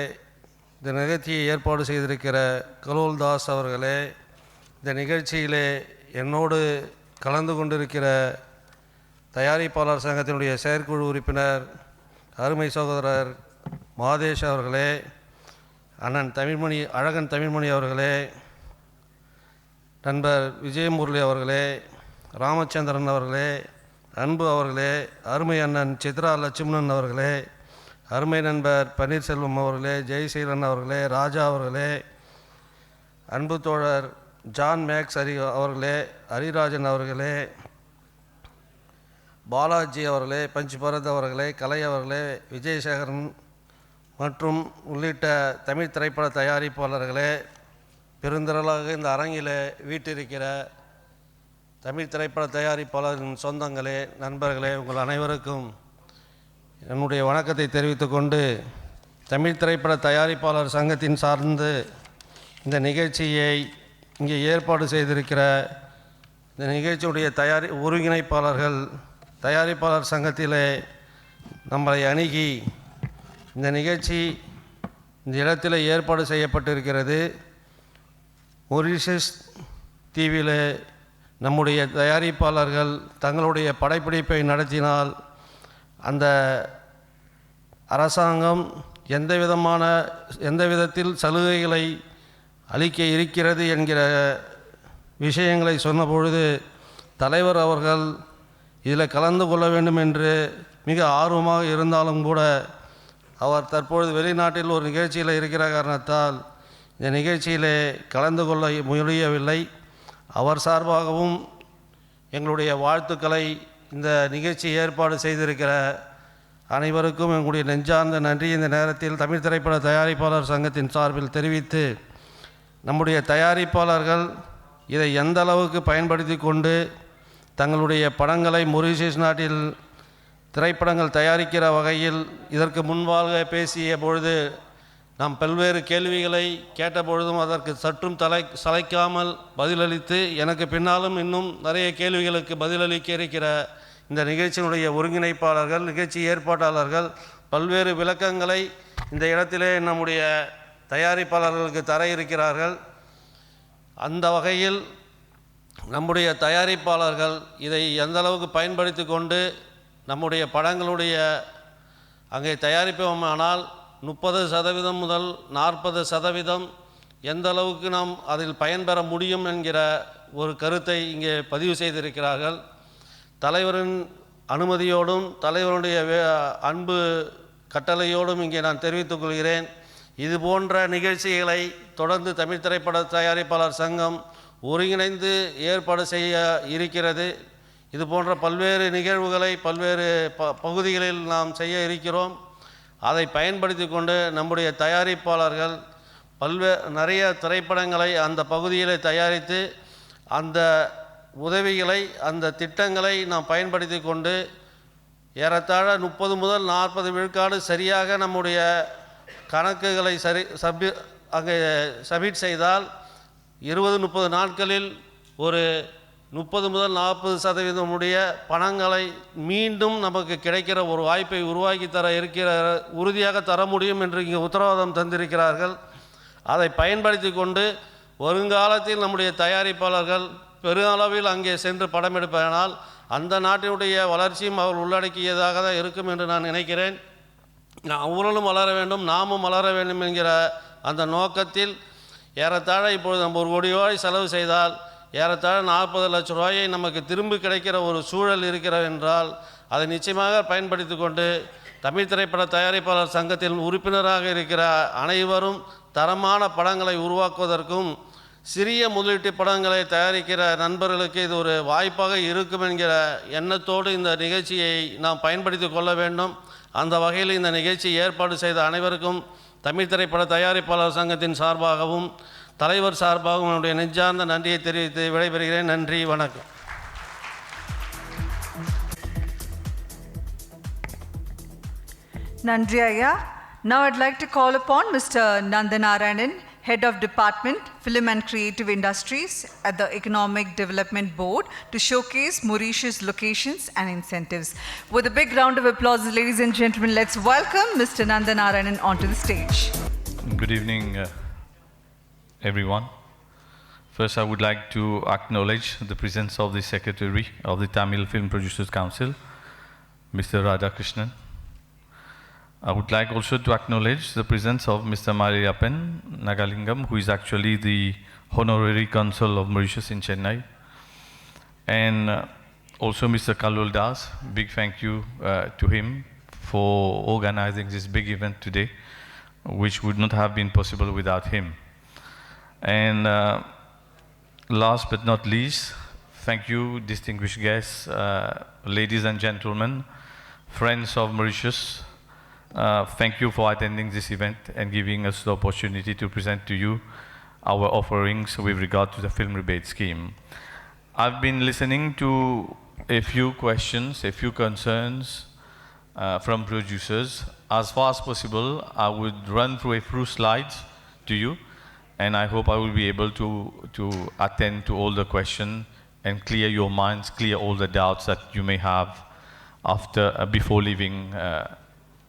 இந்த நிகழ்ச்சியை ஏற்பாடு செய்திருக்கிற கலோல்தாஸ் அவர்களே, இந்த நிகழ்ச்சியிலே என்னோடு கலந்து கொண்டிருக்கிற தயாரிப்பாளர் சங்கத்தினுடைய செயற்குழு உறுப்பினர் அருமை சகோதரர் மாதேஷ் அவர்களே, அண்ணன் அழகன் தமிழ்மணி அவர்களே, நண்பர் விஜயமுரளி அவர்களே, ராமச்சந்திரன் அவர்களே, அன்பு அவர்களே, அருமை அண்ணன் சித்ரா லட்சுமணன் அவர்களே, அருமை நண்பர் பன்னீர்செல்வம் அவர்களே, ஜெய்சீலன் அவர்களே, ராஜா அவர்களே, அன்பு தோழர் ஜான் மேக்ஸ் அவர்களே, ஹரிராஜன் அவர்களே, பாலாஜி அவர்களே, பஞ்ச் பரத் அவர்களே, கலை அவர்களே, விஜயசேகரன் மற்றும் உள்ளிட்ட தமிழ் திரைப்பட தயாரிப்பாளர்களே, பெருந்திரளாக இந்த அரங்கில் வீட்டிருக்கிற தமிழ் திரைப்பட தயாரிப்பாளரின் சொந்தங்களே, நண்பர்களே, உங்கள் அனைவருக்கும் என்னுடைய வணக்கத்தை தெரிவித்துக்கொண்டு, தமிழ் திரைப்பட தயாரிப்பாளர் சங்கத்தின் சார்ந்து இந்த நிகழ்ச்சியை இங்கே ஏற்பாடு செய்திருக்கிற இந்த நிகழ்ச்சியுடைய ஒருங்கிணைப்பாளர்கள் தயாரிப்பாளர் சங்கத்திலே நம்மளை அணுகி இந்த நிகழ்ச்சி இந்த இடத்தில் ஏற்பாடு செய்யப்பட்டிருக்கிறது. மொரீஷியஸ் தீவில் நம்முடைய தயாரிப்பாளர்கள் தங்களுடைய படப்பிடிப்பை நடத்தினால் அந்த அரசாங்கம் எந்த விதத்தில் சலுகைகளை அளிக்க இருக்கிறது என்கிற விஷயங்களை சொன்னபொழுது தலைவர் அவர்கள் இதில் கலந்து கொள்ள வேண்டும் என்று மிக ஆர்வமாக இருந்தாலும் கூட அவர் தற்பொழுது வெளிநாட்டில் ஒரு நிகழ்ச்சியில் இருக்கிற காரணத்தால் இந்த நிகழ்ச்சியிலே கலந்து கொள்ள முடியவில்லை. அவர் சார்பாகவும் எங்களுடைய வாழ்த்துக்களை இந்த நிகழ்ச்சி ஏற்பாடு செய்திருக்கிற அனைவருக்கும் எங்களுடைய நெஞ்சார்ந்த நன்றி இந்த நேரத்தில் தமிழ் திரைப்பட தயாரிப்பாளர் சங்கத்தின் சார்பில் தெரிவித்து, நம்முடைய தயாரிப்பாளர்கள் இதை எந்த அளவுக்கு பயன்படுத்தி கொண்டு தங்களுடைய படங்களை மொரீஷியஸ் நாட்டில் திரைப்படங்கள் தயாரிக்கிற வகையில் இதற்கு முன்பாக பேசிய பொழுது நாம் பல்வேறு கேள்விகளை கேட்டபொழுதும் அதற்கு சற்றும் சளைக்காமல் பதிலளித்து எனக்கு பின்னாலும் இன்னும் நிறைய கேள்விகளுக்கு பதிலளிக்க இருக்கிற இந்த நிகழ்ச்சியினுடைய ஒருங்கிணைப்பாளர்கள், நிகழ்ச்சி ஏற்பாட்டாளர்கள் பல்வேறு விளக்கங்களை இந்த இடத்திலே நம்முடைய தயாரிப்பாளர்களுக்கு தர இருக்கிறார்கள். அந்த வகையில் நம்முடைய தயாரிப்பாளர்கள் இதை எந்த அளவுக்கு பயன்படுத்தி கொண்டு நம்முடைய படங்களுடைய அங்கே தயாரிப்போமானால் 30% முதல் 40% எந்த அளவுக்கு நாம் அதில் பயன்பெற முடியும் என்கிற ஒரு கருத்தை இங்கே பதிவு செய்திருக்கிறார்கள். தலைவரின் அனுமதியோடும் தலைவருடைய அன்பு கட்டளையோடும் இங்கே நான் தெரிவித்துக் கொள்கிறேன். இது போன்ற நிகழ்ச்சிகளை தொடர்ந்து தமிழ் திரைப்பட தயாரிப்பாளர் சங்கம் ஒருங்கிணைந்து ஏற்பாடு செய்ய இருக்கிறது. இது போன்ற பல்வேறு நிகழ்வுகளை பல்வேறு பகுதிகளில் நாம் செய்ய இருக்கிறோம். அதை பயன்படுத்தி கொண்டு நம்முடைய தயாரிப்பாளர்கள் நிறைய திரைப்படங்களை அந்த பகுதியில் தயாரித்து அந்த உதவிகளை அந்த திட்டங்களை நாம் பயன்படுத்தி கொண்டு ஏறத்தாழ 30 முதல் 40 விழுக்காடு சரியாக நம்முடைய கணக்குகளை அங்கே சப்மிட் செய்தால் 20-30 நாட்களில் ஒரு 30 முதல் 40% பணங்களை மீண்டும் நமக்கு கிடைக்கிற ஒரு வாய்ப்பை உருவாக்கி உறுதியாக தர முடியும் என்று இங்கே உத்தரவாதம் தந்திருக்கிறார்கள். அதை பயன்படுத்தி கொண்டு வருங்காலத்தில் நம்முடைய தயாரிப்பாளர்கள் பெருளவில் அங்கே சென்று படம் எடுப்பதனால் அந்த நாட்டினுடைய வளர்ச்சியும் அவர் உள்ளடக்கியதாக தான் இருக்கும் என்று நான் நினைக்கிறேன். அவர்களும் வளர வேண்டும், நாமும் வளர வேண்டும் என்கிற அந்த நோக்கத்தில் ஏறத்தாழ இப்பொழுது நம்ம 1 கோடி ரூபாய் செலவு செய்தால் ஏறத்தாழ 40 லட்சம் ரூபாயை நமக்கு திரும்பி கிடைக்கிற ஒரு சூழல் இருக்கிறது என்றால் அதை நிச்சயமாக பயன்படுத்தி கொண்டு தமிழ் திரைப்பட தயாரிப்பாளர் சங்கத்தில் உறுப்பினராக இருக்கிற அனைவரும் தரமான படங்களை உருவாக்குவதற்கும் சிறிய முதலீட்டு படங்களை தயாரிக்கிற நண்பர்களுக்கு இது ஒரு வாய்ப்பாக இருக்கும் என்கிற எண்ணத்தோடு இந்த நிகழ்ச்சியை நாம் பயன்படுத்தி கொள்ள வேண்டும். அந்த வகையில் இந்த நிகழ்ச்சி ஏற்பாடு செய்த அனைவருக்கும் தமிழ் திரைப்பட தயாரிப்பாளர் சங்கத்தின் சார்பாகவும் தலைவர் சார்பாகவும் என்னுடைய நெஞ்சார்ந்த நன்றியை தெரிவித்து விடைபெறுகிறேன். நன்றி, வணக்கம். Nandri Ayya. Now I'd like to call upon Mr. Nandanarayanan, Head of Department, Film and Creative Industries at the Economic Development Board, to showcase Mauritius locations and incentives. With a big round of applause, ladies and gentlemen, let's welcome Mr. Nandanarayanan onto the stage. Good evening, everyone. First, I would like to acknowledge the presence of the Secretary of the Tamil Film Producers Council, Mr. Radhakrishnan. I would like also to acknowledge the presence of Mr. Mariappan Nagalingam, who is actually the Honorary Consul of Mauritius in Chennai. And also Mr. Kalul Das, big thank you to him for organizing this big event today, which would not have been possible without him. And last but not least, thank you, distinguished guests, ladies and gentlemen, friends of Mauritius. Thank you for attending this event and giving us the opportunity to present to you our offerings with regard to the film rebate scheme. I've been listening to a few questions, a few concerns from producers. As far as possible, I would run through a few slides to you, and I hope I will be able to attend to all the questions and clear your minds, clear all the doubts that you may have before leaving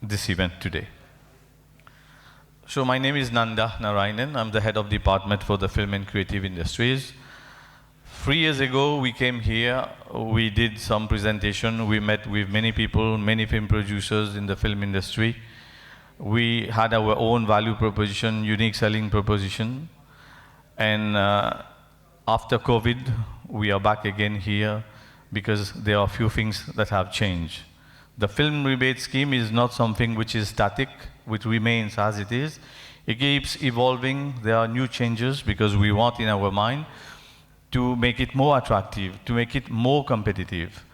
this event today. So my name is Nanda Narayanan. I'm the head of department for the film and creative industries. 3 years ago, we came here, we did some presentation, we met with many people, many film producers in the film industry. We had our own value proposition, unique selling proposition. And after COVID, we are back again here because there are a few things that have changed. The film rebate scheme is not something which is static, which remains as it is. It keeps evolving. There are new changes because we want in our mind to make it more attractive, to make it more competitive.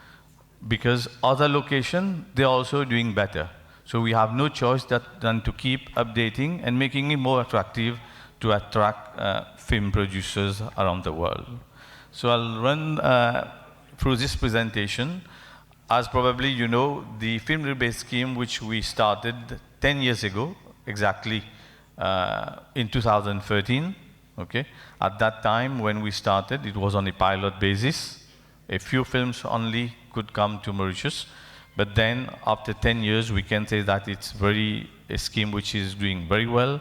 Because other locations, they're also doing better. So we have no choice than to keep updating and making it more attractive to attract film producers around the world. So I'll run through this presentation. As probably you know, the film rebate scheme, which we started 10 years ago, exactly in 2013, okay? At that time, when we started, it was on a pilot basis. A few films only could come to Mauritius. But then, after 10 years, we can say that it's a scheme which is doing very well,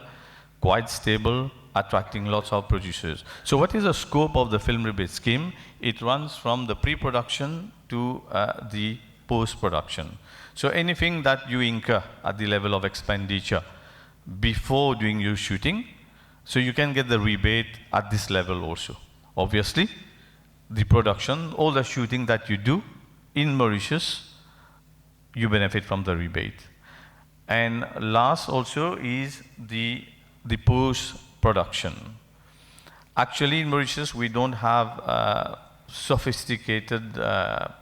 quite stable, attracting lots of producers. So what is the scope of the film rebate scheme? It runs from the pre-production to the post-production. So anything that you incur at the level of expenditure before doing your shooting, so you can get the rebate at this level also. Obviously, the production, all the shooting that you do in Mauritius, you benefit from the rebate. And last also is the post-production. Actually, in Mauritius, we don't have sophisticated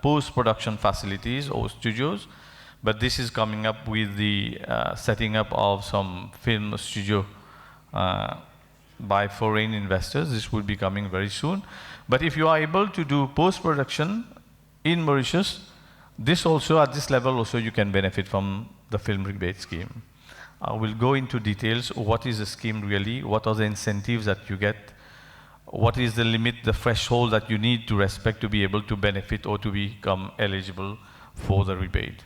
post-production facilities or studios, but this is coming up with the setting up of some film studio by foreign investors. This will be coming very soon. But if you are able to do post-production in Mauritius, This also, at this level also, you can benefit from the film rebate scheme. I will go into details. What is the scheme really? What are the incentives that you get? What is the limit, the threshold that you need to respect to be able to benefit or to become eligible for the rebate?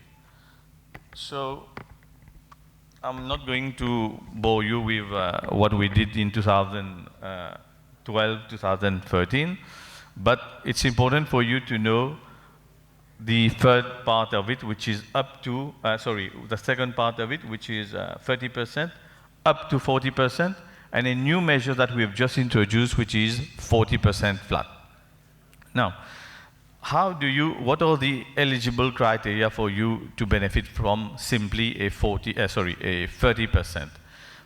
So, I'm not going to bore you with what we did in 2012, 2013, but it's important for you to know the third part of it, which is up to, the second part of it, which is 30%, up to 40%, and a new measure that we have just introduced, which is 40% flat. Now, what are the eligible criteria for you to benefit from simply a 30%?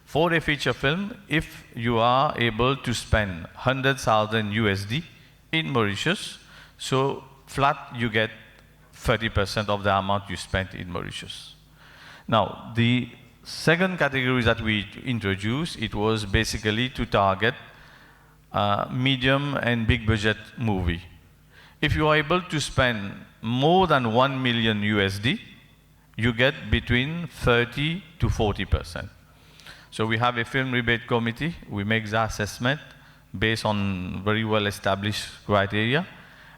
For a feature film, if you are able to spend 100,000 USD in Mauritius, so flat you get 30% of the amount you spent in Mauritius. Now, the second category that we introduced, it was basically to target medium and big budget movie. If you are able to spend more than 1 million USD, you get between 30 to 40%. So we have a film rebate committee. We make the assessment based on very well established criteria.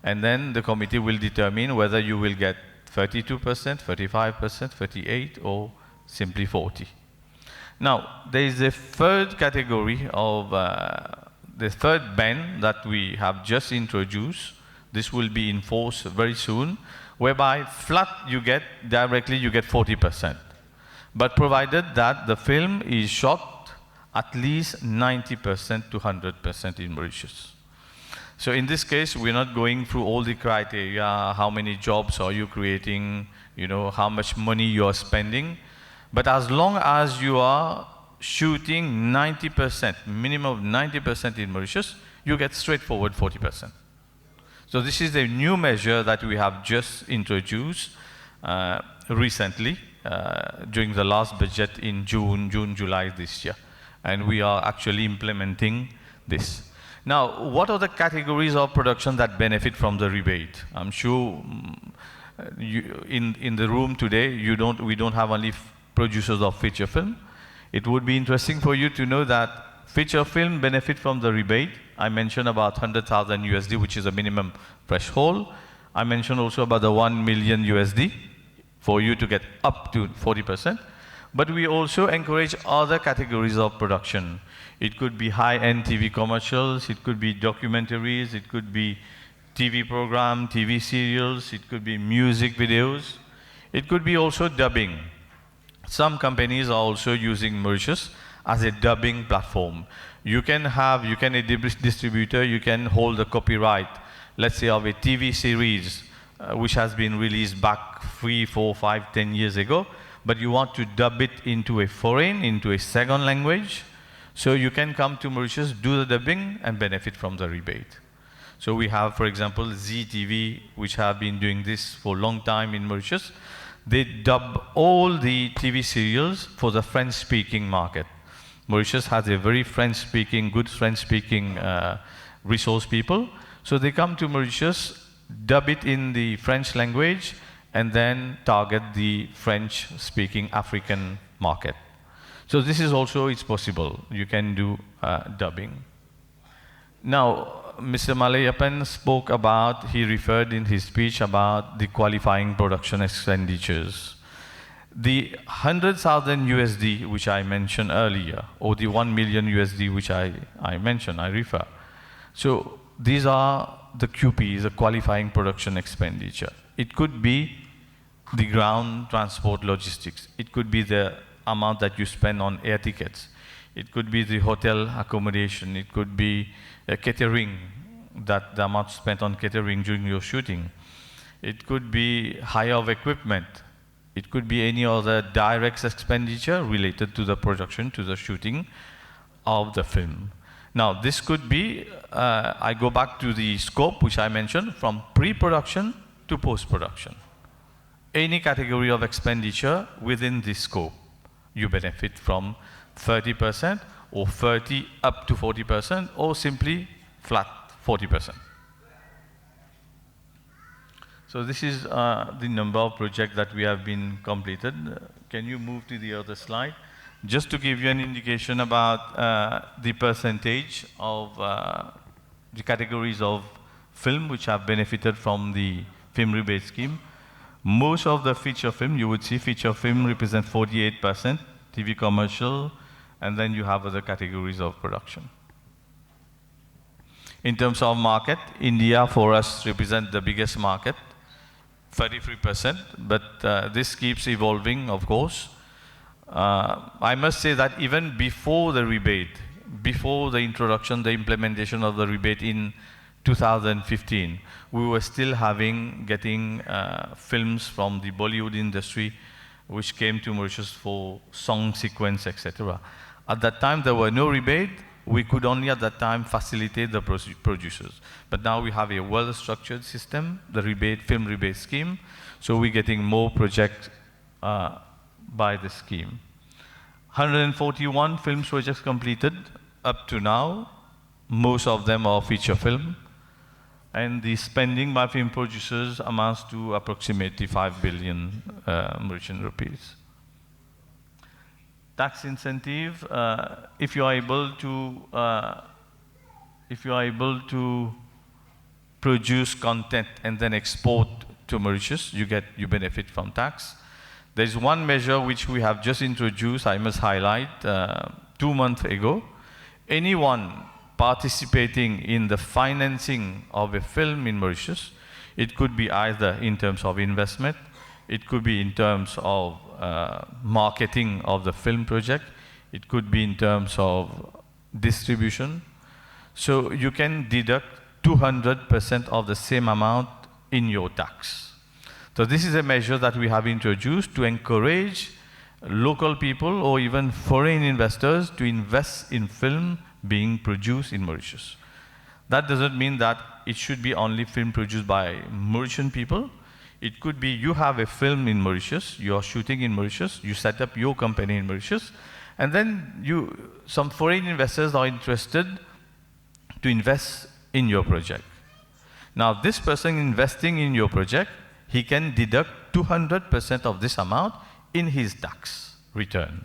And then the committee will determine whether you will get 32%, 35%, 38%, or simply 40%. Now, there is a third category of the third band that we have just introduced. This will be enforced very soon, whereby flat you get 40%. But provided that the film is shot at least 90% to 100% in Mauritius. So in this case, we're not going through all the criteria, how many jobs are you creating, how much money you are spending. But as long as you are shooting 90%, minimum of 90% in Mauritius, you get straightforward 40%. So this is a new measure that we have just introduced recently during the last budget in June, July this year. And we are actually implementing this. Now, what are the categories of production that benefit from the rebate? I'm sure in the room today, we don't have only producers of feature film. It would be interesting for you to know that feature film benefit from the rebate. I mentioned about 100,000 USD, which is a minimum threshold. I mentioned also about the 1 million USD for you to get up to 40%. But we also encourage other categories of production. It could be high-end TV commercials, it could be documentaries, it could be TV program, TV serials, it could be music videos, it could be also dubbing. Some companies are also using Mauritius as a dubbing platform. You can a distributor, you can hold the copyright, let's say of a TV series which has been released back 3, 4, 5, 10 years ago, but you want to dub it into a second language. So you can come to Mauritius, do the dubbing, and benefit from the rebate. So we have, for example, ZTV, which have been doing this for a long time in Mauritius. They dub all the TV serials for the French-speaking market. Mauritius has a very good French-speaking resource people. So they come to Mauritius, dub it in the French language, and then target the French-speaking African market. So this is also, it's possible. You can do dubbing. Now, Mr. Malayappan spoke about, he referred in his speech about the qualifying production expenditures. The 100,000 USD, which I mentioned earlier, or the 1 million USD, which I mentioned, I refer. So these are the QPs, the qualifying production expenditure. It could be the ground transport logistics. It could be the amount that you spend on air tickets. It could be the hotel accommodation. It could be catering, the amount spent on catering during your shooting. It could be hire of equipment. It could be any other direct expenditure related to the production, to the shooting of the film. Now, this could be, I go back to the scope which I mentioned, from pre-production to post-production. Any category of expenditure within this scope, you benefit from 30% or 30 up to 40% or simply flat 40%. So this is the number of projects that we have been completed. Can you move to the other slide? Just to give you an indication about the percentage of the categories of film which have benefited from the film rebate scheme. Most of the feature film, you would see feature film represent 48%, TV commercial, and then you have other categories of production. In terms of market, India for us represents the biggest market, 33%, but this keeps evolving, of course. I must say that even before the rebate, before the introduction, the implementation of the rebate in 2015, we were still getting films from the Bollywood industry which came to Mauritius for song sequence, etc. At that time, there were no rebate. We could only at that time facilitate the producers. But now we have a well-structured system, the film rebate scheme, so we're getting more projects by the scheme. 141 film projects completed up to now. Most of them are feature film. And the spending by film producers amounts to approximately 5 billion Mauritian rupees. Tax incentive, if you are able to produce content and then export to Mauritius, you benefit from tax. There's one measure which we have just introduced, I must highlight, 2 months ago. Anyone participating in the financing of a film in Mauritius, it could be either in terms of investment, it could be in terms of marketing of the film project, it could be in terms of distribution. So you can deduct 200% of the same amount in your tax. So this is a measure that we have introduced to encourage local people or even foreign investors to invest in film being produced in Mauritius. That doesn't mean that it should be only film produced by Mauritian people. It could be you have a film in Mauritius, you are shooting in Mauritius, you set up your company in Mauritius, and then some foreign investors are interested to invest in your project. Now this person investing in your project, he can deduct 200% of this amount in his tax return.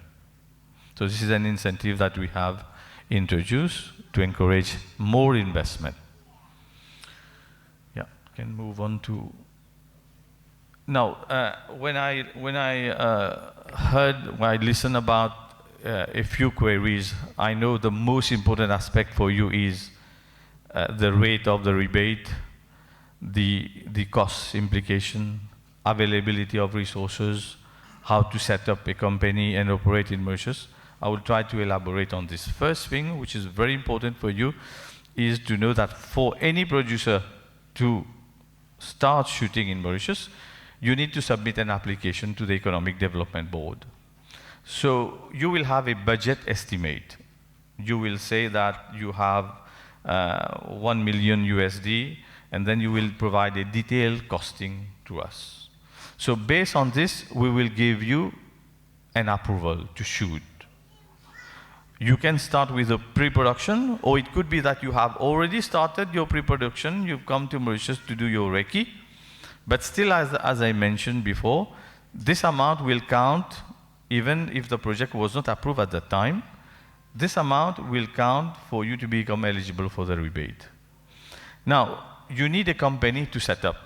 So this is an incentive that we have introduced to encourage more investment. Yeah, can move on to. Now, when I listen about a few queries, I know the most important aspect for you is the rate of the rebate, the cost implication, availability of resources, how to set up a company and operate in Mauritius. I will try to elaborate on this. First thing, which is very important for you, is to know that for any producer to start shooting in Mauritius, you need to submit an application to the Economic Development Board. So you will have a budget estimate. You will say that you have 1 million USD, and then you will provide a detailed costing to us. So based on this, we will give you an approval to shoot. You can start with a pre-production, or it could be that you have already started your pre-production, you've come to Mauritius to do your recce, but still, as I mentioned before, this amount will count even if the project was not approved at that time. This amount will count for you to become eligible for the rebate. Now, you need a company to set up.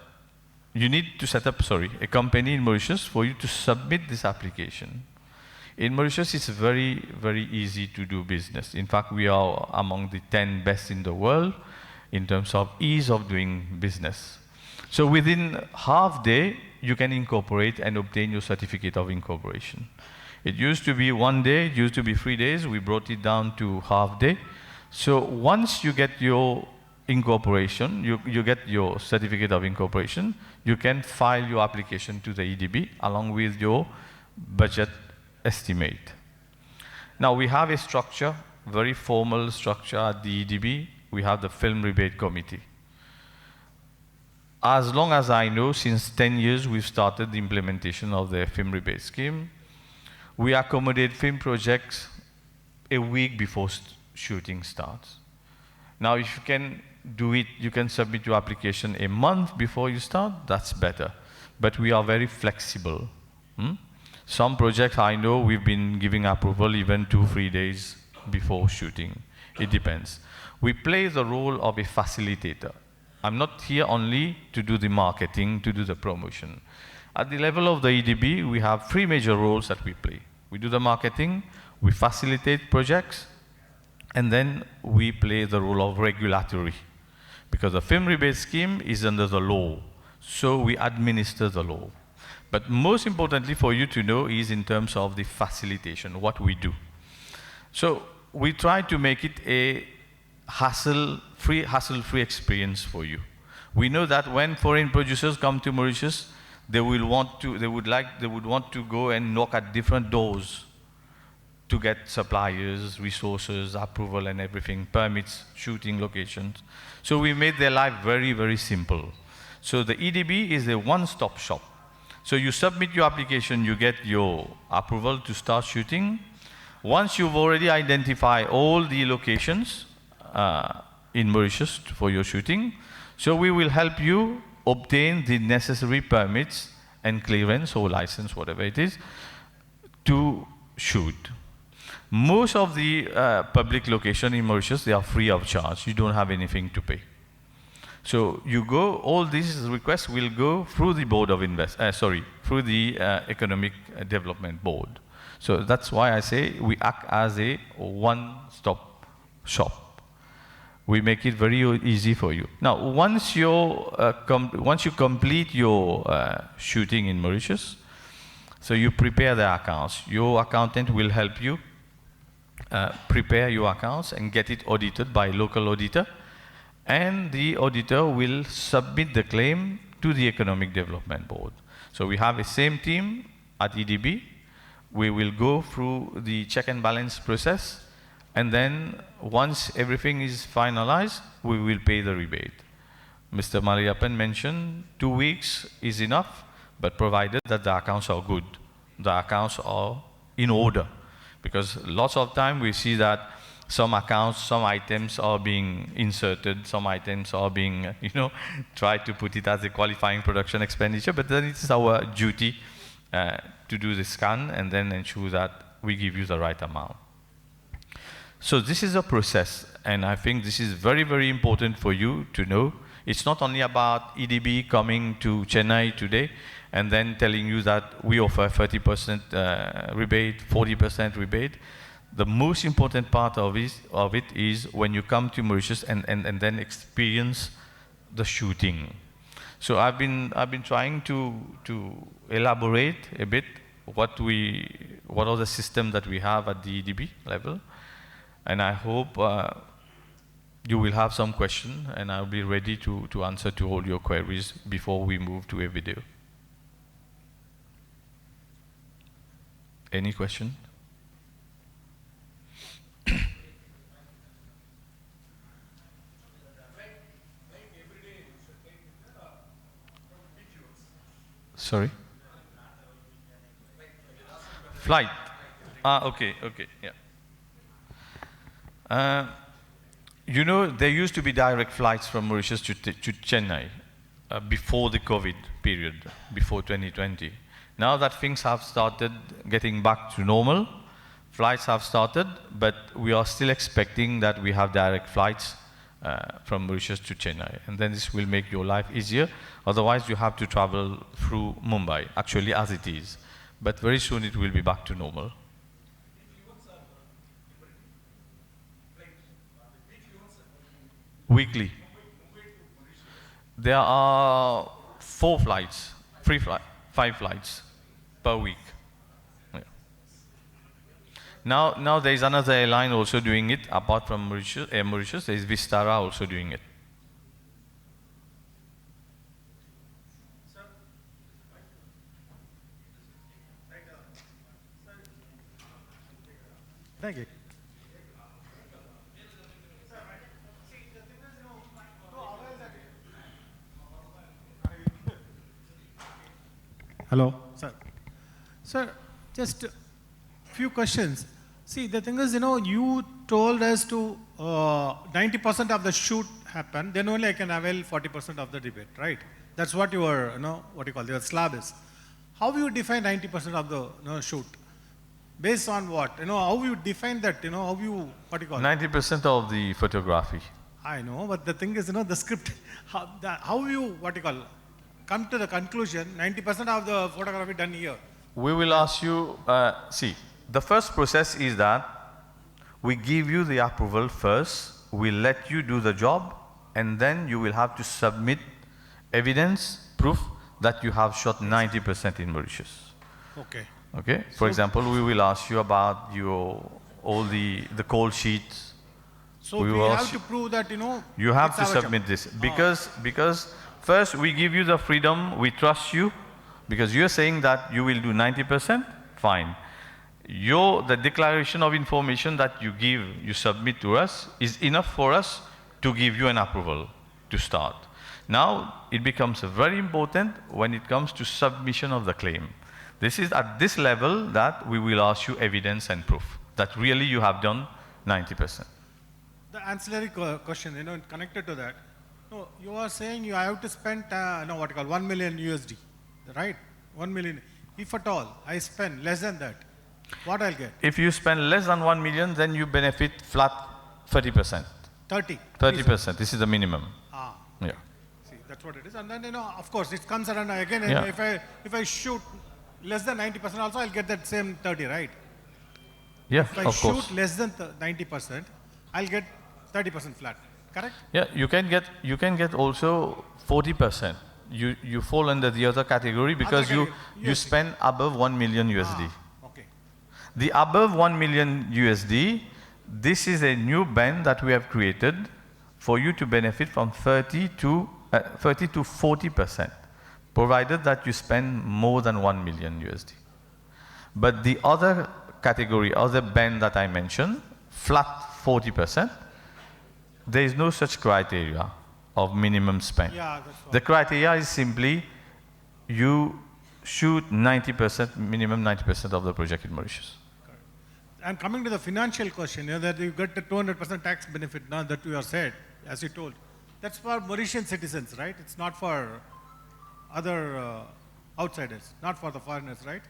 You need to set up, a company in Mauritius for you to submit this application. In Mauritius, it's very, very easy to do business. In fact, we are among the 10 best in the world in terms of ease of doing business. So within half day, you can incorporate and obtain your certificate of incorporation. It used to be 1 day, it used to be 3 days. We brought it down to half day. So once you get your incorporation, you get your certificate of incorporation, you can file your application to the EDB along with your budget estimate. Now we have a structure, very formal structure at the EDB. We have the Film Rebate Committee. As long as I know, since 10 years, we've started the implementation of the Film Rebate Scheme. We accommodate film projects a week before shooting starts. Now, if you can do it, you can submit your application a month before you start, that's better. But we are very flexible. Some projects I know we've been giving approval even 2-3 days before shooting. It depends. We play the role of a facilitator. I'm not here only to do the marketing, to do the promotion. At the level of the EDB, we have 3 major roles that we play. We do the marketing, we facilitate projects, and then we play the role of regulatory. Because the film rebate scheme is under the law, so we administer the law. But most importantly for you to know is in terms of the facilitation, what we do. So we try to make it a hassle-free experience for you. We know that when foreign producers come to Mauritius, they would want to go and knock at different doors to get suppliers, resources, approval and everything, permits, shooting locations. So we made their life very, very simple. So the EDB is a one-stop shop. So you submit your application, you get your approval to start shooting. Once you've already identified all the locations in Mauritius for your shooting, so we will help you obtain the necessary permits and clearance or license, whatever it is, to shoot. Most of the public locations in Mauritius, they are free of charge. You don't have anything to pay. So you go, all these requests will go through the Board of through the Economic Development Board. So that's why I say we act as a one-stop shop. We make it very easy for you. Now, once you complete your shooting in Mauritius, so you prepare the accounts. Your accountant will help you prepare your accounts and get it audited by local auditor, and the auditor will submit the claim to the Economic Development Board. So we have a same team at EDB. We will go through the check and balance process, and then once everything is finalized, we will pay the rebate. Mr. Mariappan mentioned 2 weeks is enough, but provided that the accounts are good, the accounts are in order. Because lots of time we see that some accounts, some items are being inserted, some items are being, tried to put it as a qualifying production expenditure, but then it's our duty to do the scan and then ensure that we give you the right amount. So this is a process, and I think this is very, very important for you to know. It's not only about EDB coming to Chennai today and then telling you that we offer 30% rebate, 40% rebate. The most important part of it is when you come to Mauritius and then experience the shooting. So I've been trying to elaborate a bit what are the systems that we have at the EDB level. And I hope you will have some question, and I'll be ready to answer to all your queries before we move to a video. Any question? Sorry? Flight. Okay, yeah. There used to be direct flights from Mauritius to Chennai before the COVID period, before 2020. Now that things have started getting back to normal, flights have started, but we are still expecting that we have direct flights from Mauritius to Chennai. And then this will make your life easier. Otherwise, you have to travel through Mumbai, actually as it is. But very soon it will be back to normal. Weekly. There are 5 flights per week. Yeah. Now there is another airline also doing it, apart from Mauritius, there is Vistara also doing it. Thank you. Hello, sir. Sir, just a few questions. See, the thing is, you told us to 90% of the shoot happen, then only I can avail 40% of the rebate, right? That's what your, what you call your slab is. How you define 90% of the shoot? Based on what? How you define that? How you, what you call 90% of the photography. I know, but the thing is, the script, how you, what you call, come to the conclusion, 90% of the photography done here. We will ask you, see, the first process is that we give you the approval first, we let you do the job, and then you will have to submit evidence, proof that you have shot 90% in Mauritius. Okay. Okay? For example, we will ask you about all the call sheets. So we have to prove that, You have it's to our submit job. this because first we give you the freedom, we trust you, because you're saying that you will do 90%, fine. The declaration of information that you submit to us is enough for us to give you an approval to start. Now, it becomes very important when it comes to submission of the claim. This is at this level that we will ask you evidence and proof that really you have done 90%. The ancillary question, connected to that. No, you are saying you have to spend, what you call 1 million USD, right? 1 million. If at all I spend less than that, what I'll get? If you spend less than 1 million, then you benefit flat 30%. 30%. This is the minimum. Yeah. See, that's what it is. And then, of course, it comes around again. Yeah. If I shoot less than 90% also, I'll get that same 30, right? Yeah, If I of shoot course. less than 90%, I'll get 30% flat. Correct? Yeah, you can get also 40%. You fall under the other category because you USD. spend above 1 million USD. Okay. The above 1 million USD, this is a new band that we have created for you to benefit from 30 to 40%, provided that you spend more than 1 million USD. But the other category, other band that I mentioned, flat 40%, there is no such criteria of minimum spend. Yeah, that's what. The criteria is simply you shoot 90%, minimum 90% of the project in Mauritius. And coming to the financial question, that you get the 200% tax benefit now that you have said, as you told, that's for Mauritian citizens, right? It's not for other outsiders, not for the foreigners, right?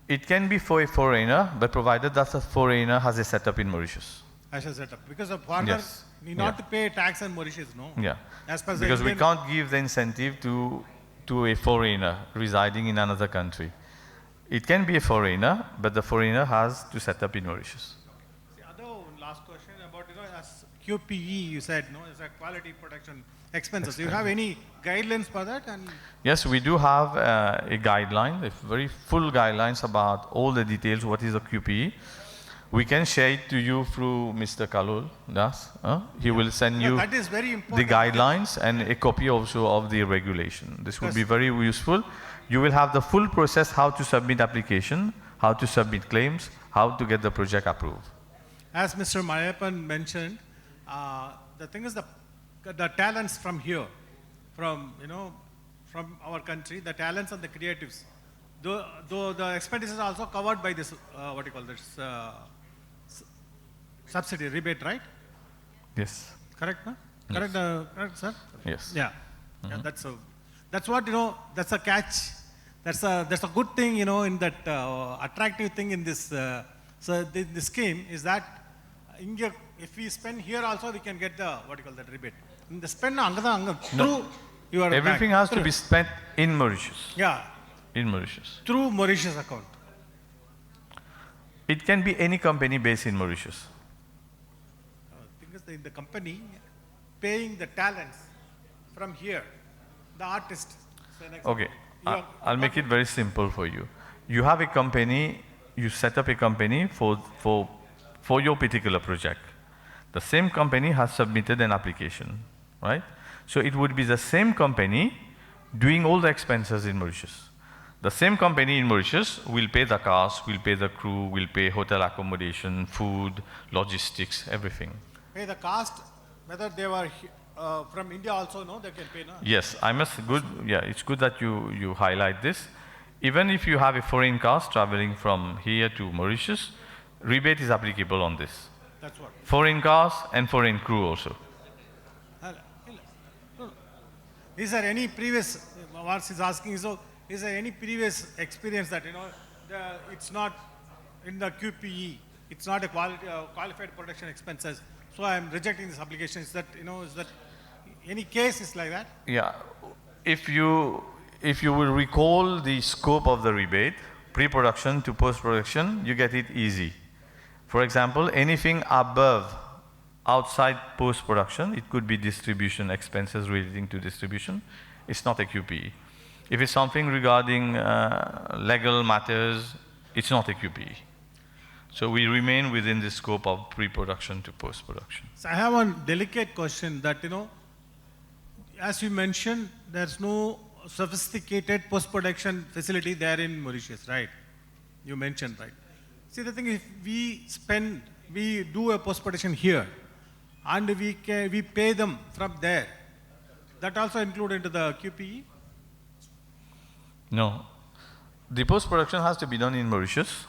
It can be for a foreigner, but provided that the foreigner has a setup in Mauritius. As a setup, because the foreigners Yes. need not to pay tax in Mauritius, no? Yeah. As per the Because we Indian- can't give the incentive to a foreigner residing in another country. It can be a foreigner, but the foreigner has to set up in Mauritius. The other last question about, as QPE, you said, no, it's a quality protection expenses. Do you have any guidelines for that? And Yes, we do have a guideline, a very full guidelines about all the details, what is the QPE. We can share it to you through Mr. Kalul. Das. He will send you that is very the important. guidelines and a copy also of the regulation. This would be very useful. You will have the full process, how to submit application, how to submit claims, how to get the project approved. As Mr. Mayappan mentioned, the thing is the talents from here, from our country, the talents and the creatives, though the expenditure are also covered by this, what you call this, subsidy rebate, right? Yes. Correct, no? Yes. Correct, sir? Yes. Yeah. Yeah, that's what, that's a catch. That's a good thing, in that attractive thing in this, the scheme is that if we spend here also, we can get the, what you call that, rebate. In the spend, through your Everything bank. has to be spent in Mauritius. Yeah, In Mauritius. through Mauritius account. It can be any company based in Mauritius. Thing is, the company paying the talents from here, the artist. Okay, I'll make it very simple for you. You have a company, you set up a company for your particular project. The same company has submitted an application, right? So it would be the same company doing all the expenses in Mauritius. The same company in Mauritius will pay the cars, will pay the crew, will pay hotel accommodation, food, logistics, everything. Pay the cost, whether they were from India also, no, they can pay, no? Yes, it's good that you highlight this. Even if you have a foreign cast traveling from here to Mauritius, rebate is applicable on this. That's what. Foreign cars and foreign crew also. is there any previous, what he's asking, so is there any previous experience that, it's not in the QPE, it's not a qualified production expenses, so I am rejecting this application. Is that, is that any case is like that? Yeah, if you will recall the scope of the rebate, pre-production to post-production, you get it easy. For example, anything above, outside post-production, it could be distribution expenses relating to distribution, it's not a QPE. If it's something regarding legal matters, it's not a QPE. So we remain within the scope of pre-production to post-production. So I have one delicate question that, as you mentioned, there's no sophisticated post-production facility there in Mauritius, right? You mentioned, right? See, the thing is, we do a post-production here, and we pay them from there. That also included into the QPE? No. The post-production has to be done in Mauritius,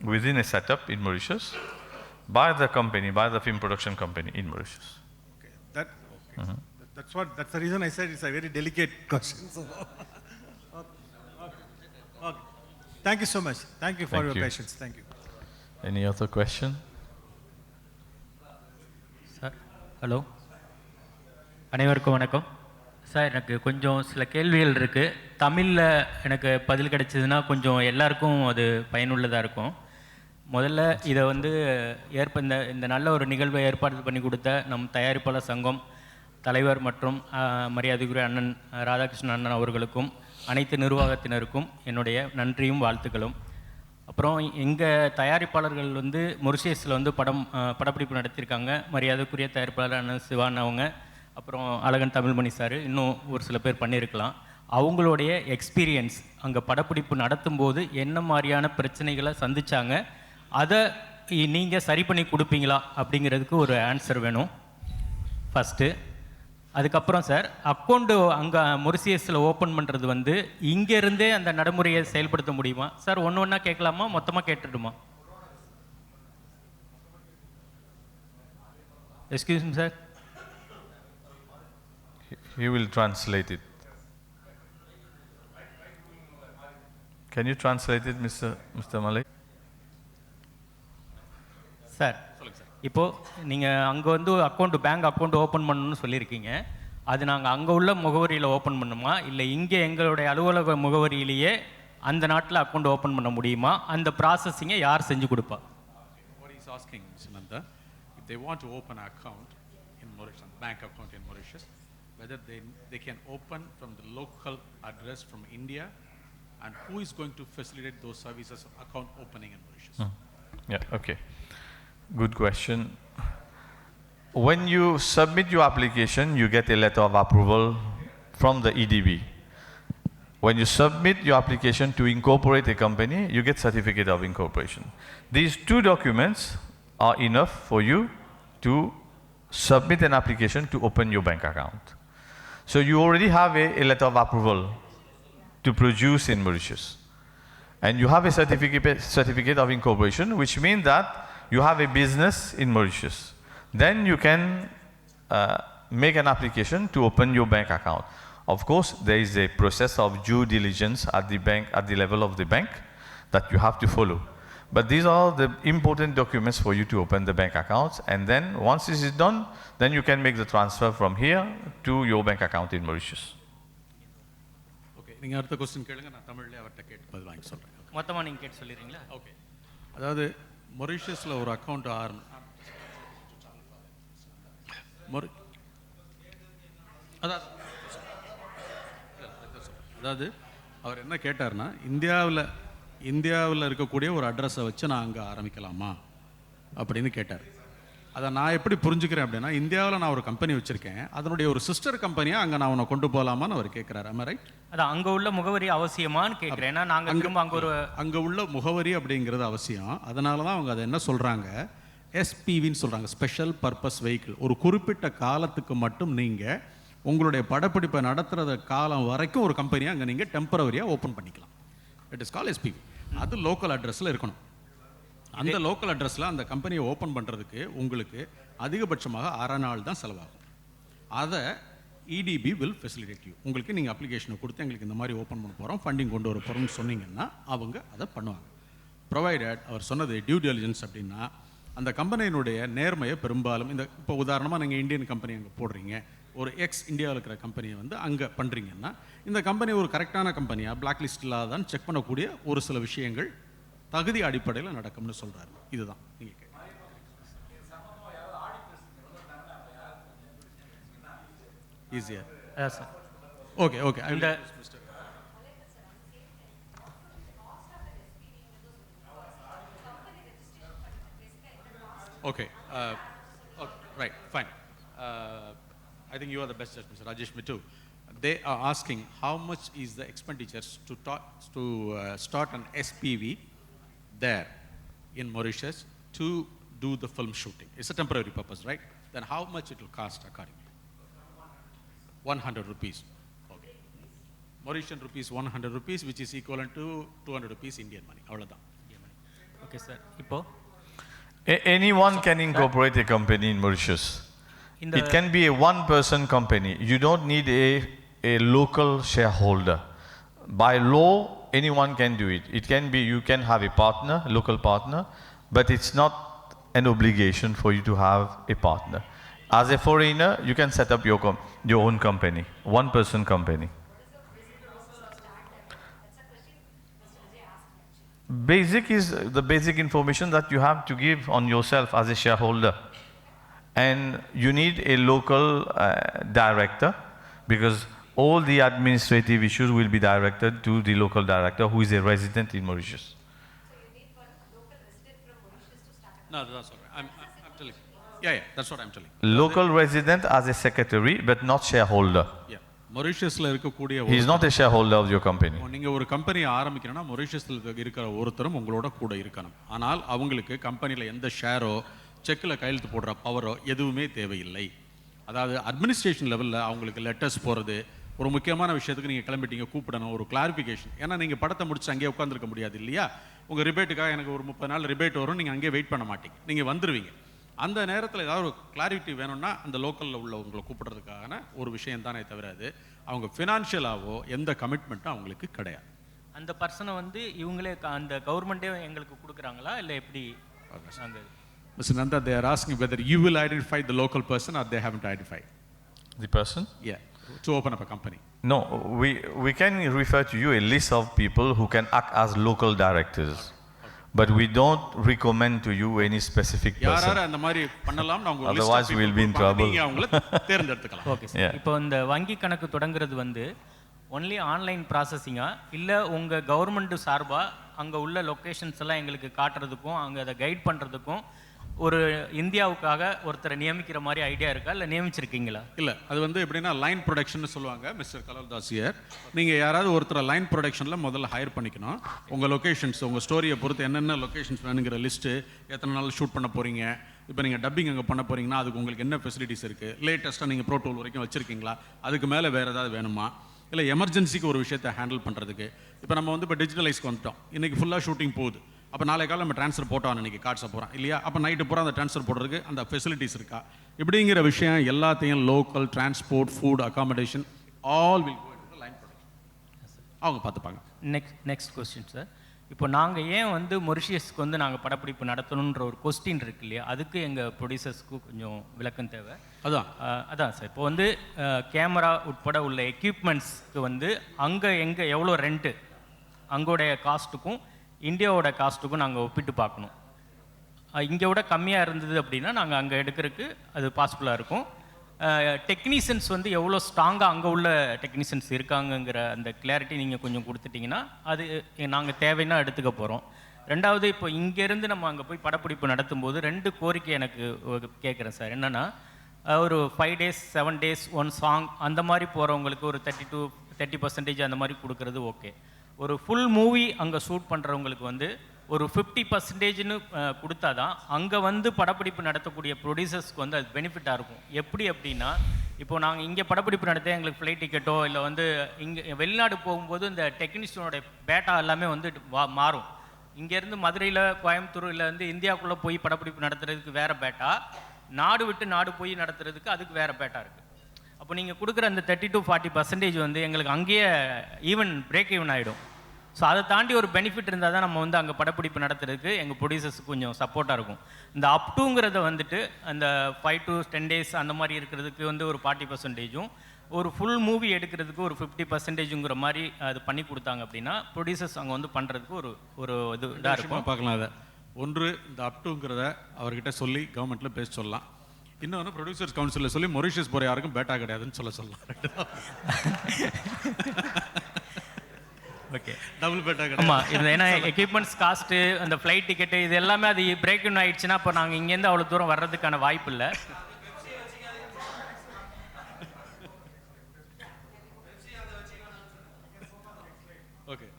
within a setup in Mauritius, by the company, by the film production company in Mauritius. Okay. That's the reason I said it's a very delicate question. So, okay. Thank you so much. Thank you for your patience. Thank you. Any other question? Sir hello, அனைவருக்கும் வணக்கம். Sir, எனக்கு கொஞ்சம் சில கேள்விகள் இருக்குது. தமிழில் எனக்கு பதில் கிடைச்சதுன்னா கொஞ்சம் எல்லாருக்கும் அது பயனுள்ளதாக இருக்கும். முதல்ல இதை வந்து இந்த நல்ல ஒரு நிகழ்வை ஏற்பாடு பண்ணி கொடுத்த நம் தயாரிப்பாளர் சங்கம் தலைவர் மற்றும் மரியாதைக்குரிய அண்ணன் ராதாகிருஷ்ணன் அண்ணன் அவர்களுக்கும் அனைத்து நிர்வாகத்தினருக்கும் என்னுடைய நன்றியும் வாழ்த்துக்களும். அப்புறம் எங்கள் தயாரிப்பாளர்கள் வந்து மொரிஷியஸில் வந்து படப்பிடிப்பு நடத்தியிருக்காங்க. மரியாதைக்குரிய தயாரிப்பாளர் அண்ணன் சிவான் அவங்க, அப்புறம் அழகன் தமிழ்மணி சார், இன்னும் ஒரு சில பேர் பண்ணியிருக்கலாம். அவங்களுடைய எக்ஸ்பீரியன்ஸ் அங்கே படப்பிடிப்பு நடத்தும்போது என்ன மாதிரியான பிரச்சனைகளை சந்தித்தாங்க, அதை நீங்கள் சரி பண்ணி கொடுப்பீங்களா அப்படிங்கிறதுக்கு ஒரு ஆன்சர் வேணும் ஃபஸ்ட்டு. அதுக்கப்புறம் சார், அக்கௌண்ட்டு அங்கே மொரிஷியஸில் ஓப்பன் பண்ணுறது வந்து இங்கேருந்தே அந்த நடைமுறையை செயல்படுத்த முடியுமா சார்? ஒன்று ஒன்றா கேட்கலாமா, மொத்தமாக கேட்டுடுமா? Excuse me sir. He will translate it. Can you translate it, Mr. Malik? Sir, இப்போது நீங்கள் அங்கே வந்து பேங்க் அக்கௌண்ட் ஓப்பன் பண்ணணும்னு சொல்லியிருக்கீங்க. அது நாங்கள் அங்கே உள்ள முகவரியில் ஓப்பன் பண்ணுமா, இல்லை இங்கே எங்களுடைய அலுவலக முகவரியிலேயே அந்த நாட்டில் அக்கௌண்ட் ஓப்பன் பண்ண முடியுமா? அந்த ப்ராசஸிங்கை யார் செஞ்சு கொடுப்பா? What he's asking, Mr. Nanda, if they want to open an account in Mauritius, bank account in Mauritius, whether they can open from the local address from India, and who is going to facilitate those services of account opening in Mauritius? Yeah, okay. Good question. When you submit your application, you get a letter of approval from the EDB. When you submit your application to incorporate a company, you get certificate of incorporation. These two documents are enough for you to submit an application to open your bank account. So you already have a letter of approval to produce in Mauritius. And you have a certificate of incorporation, which means that you have a business in Mauritius. Then you can make an application to open your bank account. Of course, there is a process of due diligence at the bank, at the level of the bank, that you have to follow. But these are the important documents for you to open the bank accounts. And then once this is done, then you can make the transfer from here to your bank account in Mauritius. Okay, நீங்கள் அடுத்த question கேளுங்க, நான் தமிழ்லேயே அவர்கிட்ட கேட்டு பதில் வாங்கி சொல்கிறேன். மொத்தமாக நீங்கள் கேட்டு சொல்லிடுறீங்களா? ஓகே. அதாவது மொரிஷியஸில் ஒரு அக்கௌண்ட் அதாவது அவர் என்ன கேட்டார்னா, இந்தியாவில் இருக்கக்கூடிய ஒரு அட்ரஸை வச்சு நான் அங்கே ஆரம்பிக்கலாமா அப்படின்னு கேட்டார். அதை நான் எப்படி புரிஞ்சுக்கிறேன் அப்படின்னா, இந்தியாவில் நான் ஒரு கம்பெனி வச்சுருக்கேன், அதனுடைய ஒரு சிஸ்டர் கம்பெனியாக அங்கே நான் அவனை கொண்டு போகலாமான்னு அவர் கேட்குறாரு. ஆமாம், ரைட்? அதான் அங்கே உள்ள முகவரி அவசியமானு கேட்குறேன். ஏன்னா நாங்கள் அங்கே உள்ள முகவரி அப்படிங்கிறது அவசியம். அதனால தான் அவங்க அதை என்ன சொல்கிறாங்க, எஸ்பிவின்னு சொல்கிறாங்க, ஸ்பெஷல் பர்பஸ் வெஹிக்கிள். ஒரு குறிப்பிட்ட காலத்துக்கு மட்டும் நீங்கள் உங்களுடைய படப்பிடிப்பை நடத்துகிற காலம் வரைக்கும் ஒரு கம்பெனியாக அங்கே நீங்கள் டெம்பரவரியாக ஓப்பன் பண்ணிக்கலாம். It is call SPB. அது லோக்கல் அட்ரஸில் இருக்கணும். அந்த லோக்கல் அட்ரஸில் அந்த கம்பெனியை ஓப்பன் பண்ணுறதுக்கு உங்களுக்கு அதிகபட்சமாக 6 நாள் தான் செலவாகும். அதை இடிபி வில் ஃபெசிலிட்டேட் யூ. உங்களுக்கு நீங்கள் அப்ளிகேஷனை கொடுத்து எங்களுக்கு இந்த மாதிரி ஓப்பன் பண்ண போகிறோம், ஃபண்டிங் கொண்டு வர போகிறோம்னு சொன்னீங்கன்னா அவங்க அதை பண்ணுவாங்க. ப்ரொவைடட் அவர் சொன்னது டியூ டெலிஜென்ஸ் அப்படின்னா அந்த கம்பெனியினுடைய நேர்மையை பெரும்பாலும் இந்த இப்போ உதாரணமாக நீங்கள் இந்தியன் கம்பெனி அங்கே போடுறீங்க, ஒரு இந்தியாவில் இருக்கிற கம்பெனியை வந்து அங்கே பண்ணுறீங்கன்னா இந்த கம்பெனி ஒரு கரெக்டான கம்பெனியாக பிளாக் லிஸ்ட் இல்லாதான் செக் பண்ணக்கூடிய ஒரு சில விஷயங்கள் தகுதி அடிப்படையில் நடக்கும்னு சொல்கிறாரு. இதுதான் நீங்கள் ஈஸியாக sir. Okay okay. Okay, right, fine. I think you are the best judge, Mr. Rajesh Mittu. They are asking how much is the expenditures to start an SPV there in Mauritius to do the film shooting. It's a temporary purpose, right? Then how much it will cost accordingly? 100 rupees. Okay. Mauritian rupees 100 rupees, which is equivalent to 200 rupees Indian money. Avladhan. Okay, sir. Ipo? Anyone can incorporate a company in Mauritius. It can be a one-person company. You don't need a local shareholder. By law, anyone can do it. It can be, you can have a partner, a local partner, but it's not an obligation for you to have a partner. As a foreigner, you can set up your own company, one-person company. Basic is the basic information that you have to give on yourself as a shareholder. And you need a local director, because all the administrative issues will be directed to the local director who is a resident in Mauritius. So you need one local resident from Mauritius to start? No, that's all right. I'm telling you. Yeah, that's what I'm telling you. Local resident as a secretary, but not shareholder. Yeah. Mauritiusல இருக்கக்கூடிய He is not a shareholder of your company. நீங்க ஒரு company ஆரம்பிக்கணும்னா மொரிஷியஸ்ல இருக்கிற ஒருத்தரும் உங்களோட கூட இருக்கணும். ஆனால் அவங்களுக்கு கம்பெனில எந்த ஷேரோ செக்கில் கையெழுத்து போடுற பவரோ எதுவுமே தேவையில்லை. அதாவது அட்மினிஸ்ட்ரேஷன் லெவலில் அவங்களுக்கு லெட்டர்ஸ் போகிறது, ஒரு முக்கியமான விஷயத்துக்கு நீங்கள் கிளம்பிட்டீங்க கூப்பிடணும், ஒரு கிளாரிஃபிகேஷன். ஏன்னா நீங்கள் படத்தை முடிச்சு அங்கேயே உட்காந்துருக்க முடியாது இல்லையா? உங்கள் ரிபேட்டுக்காக எனக்கு ஒரு 30 நாள் ரிபேட் வரும், நீங்கள் அங்கேயே வெயிட் பண்ண மாட்டீங்க, நீங்கள் வந்துடுவீங்க. அந்த நேரத்தில் ஏதாவது ஒரு கிளாரிட்டி வேணும்னா அந்த லோக்கலில் உள்ளவங்களை கூப்பிடுறதுக்கான ஒரு விஷயம் தானே தவிர அது அவங்க ஃபினான்ஷியலாவோ எந்த கமிட்மெண்ட்டும் அவங்களுக்கு கிடையாது. அந்த பர்சனை வந்து இவங்களே அந்த கவர்மெண்ட்டே எங்களுக்கு கொடுக்குறாங்களா இல்லை எப்படி? Mr. Nanda, they are asking whether you will identify the local person or they haven't identified. The person? Yeah, to open up a company. No, we can refer to you a list of people who can act as local directors. But we don't recommend to you any specific person. Otherwise we will be in trouble. Okay, sir. இப்போ இந்த வங்கி கணக்கு தொடங்குறது வந்து only online ப்ராசஸிங்கா இல்லை உங்கள் government சார்பாக அங்கே உள்ள லொக்கேஷன்ஸ் எல்லாம் எங்களுக்கு காட்டுறதுக்கும் அங்கே அதை கைட் பண்ணுறதுக்கும் ஒரு இந்தியாவுக்காக ஒருத்தரை நியமிக்கிற மாதிரி ஐடியா இருக்கா இல்லை நியமிச்சிருக்கீங்களா? இல்லை, அது வந்து எப்படின்னா லைன் ப்ரொடக்ஷன் சொல்லுவாங்க மிஸ்டர் கலல்தாசியர். நீங்கள் யாராவது ஒருத்தரை லைன் ப்ரொடக்ஷனில் முதல்ல ஹையர் பண்ணிக்கணும். உங்கள் லொக்கேஷன்ஸ், உங்கள் ஸ்டோரியை பொறுத்து என்னென்ன லொக்கேஷன்ஸ் வேணுங்கிற லிஸ்ட்டு, எத்தனை நாள் ஷூட் பண்ண போகிறீங்க, இப்போ நீங்கள் டப்பிங் அங்கே பண்ண போகிறீங்கன்னா அதுக்கு உங்களுக்கு என்ன ஃபெசிலிட்டிஸ் இருக்குது, லேட்டஸ்ட்டாக நீங்கள் ப்ரோ டூல் வரைக்கும் வச்சுருக்கீங்களா, அதுக்கு மேலே வேறு ஏதாவது வேணுமா, இல்லை எமர்ஜென்சிக்கு ஒரு விஷயத்தை ஹேண்டில் பண்ணுறதுக்கு. இப்போ நம்ம வந்து இப்போ டிஜிட்டலைஸ்க்கு வந்துட்டோம், இன்றைக்கி ஃபுல்லாக ஷூட்டிங் போகுது, அப்போ நாளை காலம் நம்ம ட்ரான்ஸ்ஃபர் போட்டோம் அன்றைக்கி கார்ட்ஸை போகிறோம் இல்லையா, அப்போ நைட்டு பூரா அந்த ட்ரான்ஸ்ஃபர் போடுறதுக்கு அந்த ஃபெசிலிட்டிஸ் இருக்கா, இப்படிங்கிற விஷயம் எல்லாத்தையும் local transport, food, accommodation all will go into the line production. அவங்க பார்த்துப்பாங்க. Next question sir. இப்போ நாங்கள் ஏன் வந்து மொரிஷியஸ்க்கு வந்து நாங்கள் படப்பிடிப்பு நடத்தணுன்ற ஒரு கொஸ்டின் இருக்கு இல்லையா, அதுக்கு எங்கள் ப்ரொடியூசர்ஸ்க்கு கொஞ்சம் விளக்கம் தேவை. அதான் சார், இப்போ வந்து கேமரா உட்பட உள்ள எக்யூப்மெண்ட்ஸ்க்கு வந்து அங்கே எவ்வளோ ரெண்ட்டு, அங்கோடைய காஸ்ட்டுக்கும் இந்தியாவோட காஸ்ட்டுக்கும் நாங்கள் ஒப்பிட்டு பார்க்கணும். இங்கே விட கம்மியாக இருந்தது அப்படின்னா நாங்கள் அங்கே எடுக்கிறதுக்கு அது பாசிபிளாக இருக்கும். டெக்னீஷியன்ஸ் வந்து எவ்வளோ ஸ்ட்ராங்காக அங்கே உள்ள டெக்னீஷியன்ஸ் இருக்காங்கங்கிற அந்த கிளாரிட்டி நீங்கள் கொஞ்சம் கொடுத்துட்டிங்கன்னா அது நாங்கள் தேவைன்னா எடுத்துக்க போகிறோம். ரெண்டாவது, இப்போ இங்கேருந்து நம்ம அங்கே போய் படப்பிடிப்பு நடத்தும் போது 2 கோரிக்கை எனக்கு கேட்குறேன் சார். என்னென்னா, ஒரு 5 days 7 days 1 சாங் அந்த மாதிரி போகிறவங்களுக்கு ஒரு 30% அந்த மாதிரி கொடுக்குறது ஓகே. ஒரு ஃபுல் மூவி அங்கே ஷூட் பண்ணுறவங்களுக்கு வந்து ஒரு 50%ன்னு கொடுத்தா தான் அங்கே வந்து படப்பிடிப்பு நடத்தக்கூடிய ப்ரொடியூசர்ஸ்க்கு வந்து அது பெனிஃபிட்டாக இருக்கும். எப்படி அப்படின்னா, இப்போது நாங்கள் இங்கே படப்பிடிப்பு நடத்த எங்களுக்கு ஃப்ளைட் டிக்கெட்டோ இல்லை வந்து இங்கே வெளிநாடு போகும்போது இந்த டெக்னீஷியனோட பேட்டா எல்லாமே வந்து மாறும். இங்கேருந்து மதுரையில், கோயம்புத்தூர் இல்லை வந்து இந்தியாவுக்குள்ளே போய் படப்பிடிப்பு நடத்துறதுக்கு வேறு பேட்டா, நாடு விட்டு நாடு போய் நடத்துறதுக்கு அதுக்கு வேறு பேட்டா இருக்குது. அப்போ நீங்கள் கொடுக்குற அந்த 30 to 40% வந்து எங்களுக்கு அங்கேயே பிரேக் ஈவன் ஆகிடும். ஸோ அதை தாண்டி ஒரு பெனிஃபிட் இருந்தால் தான் நம்ம வந்து அங்கே படப்பிடிப்பு நடத்துறதுக்கு எங்கள் ப்ரொடியூசர்ஸுக்கு கொஞ்சம் சப்போர்ட்டாக இருக்கும். இந்த அப் டூங்கிறத வந்துட்டு அந்த 5 to 10 days அந்த மாதிரி இருக்கிறதுக்கு வந்து ஒரு 40%, ஒரு ஃபுல் மூவி எடுக்கிறதுக்கு ஒரு 50%ங்கிற மாதிரி அது பண்ணி கொடுத்தாங்க அப்படின்னா ப்ரொடியூசர்ஸ் அங்கே வந்து பண்ணுறதுக்கு ஒரு இது இதாக இருக்கும். பார்க்கலாம். அதை ஒன்று இந்த அப் டூங்கிறத அவர்கிட்ட சொல்லி கவர்மெண்ட்டில் பேச சொல்லலாம். இன்னொன்று ப்ரொடியூசர்ஸ் கவுன்சிலில் சொல்லி மொரிஷியஸ் போகிற யாருக்கும் பேட்டா கிடையாதுன்னு சொல்லலாம். ஓகே, டபுள் பேட்டா கிடையாது. ஆமாம், இது ஏன்னா எக்யூப்மெண்ட்ஸ் காஸ்ட்டு, அந்த ஃப்ளைட் டிக்கெட்டு, இது எல்லாமே அது பிரேக் இன் ஆகிடுச்சுன்னா இப்போ நாங்கள் இங்கேருந்து அவ்வளோ தூரம் வர்றதுக்கான வாய்ப்பு இல்லை. Okay.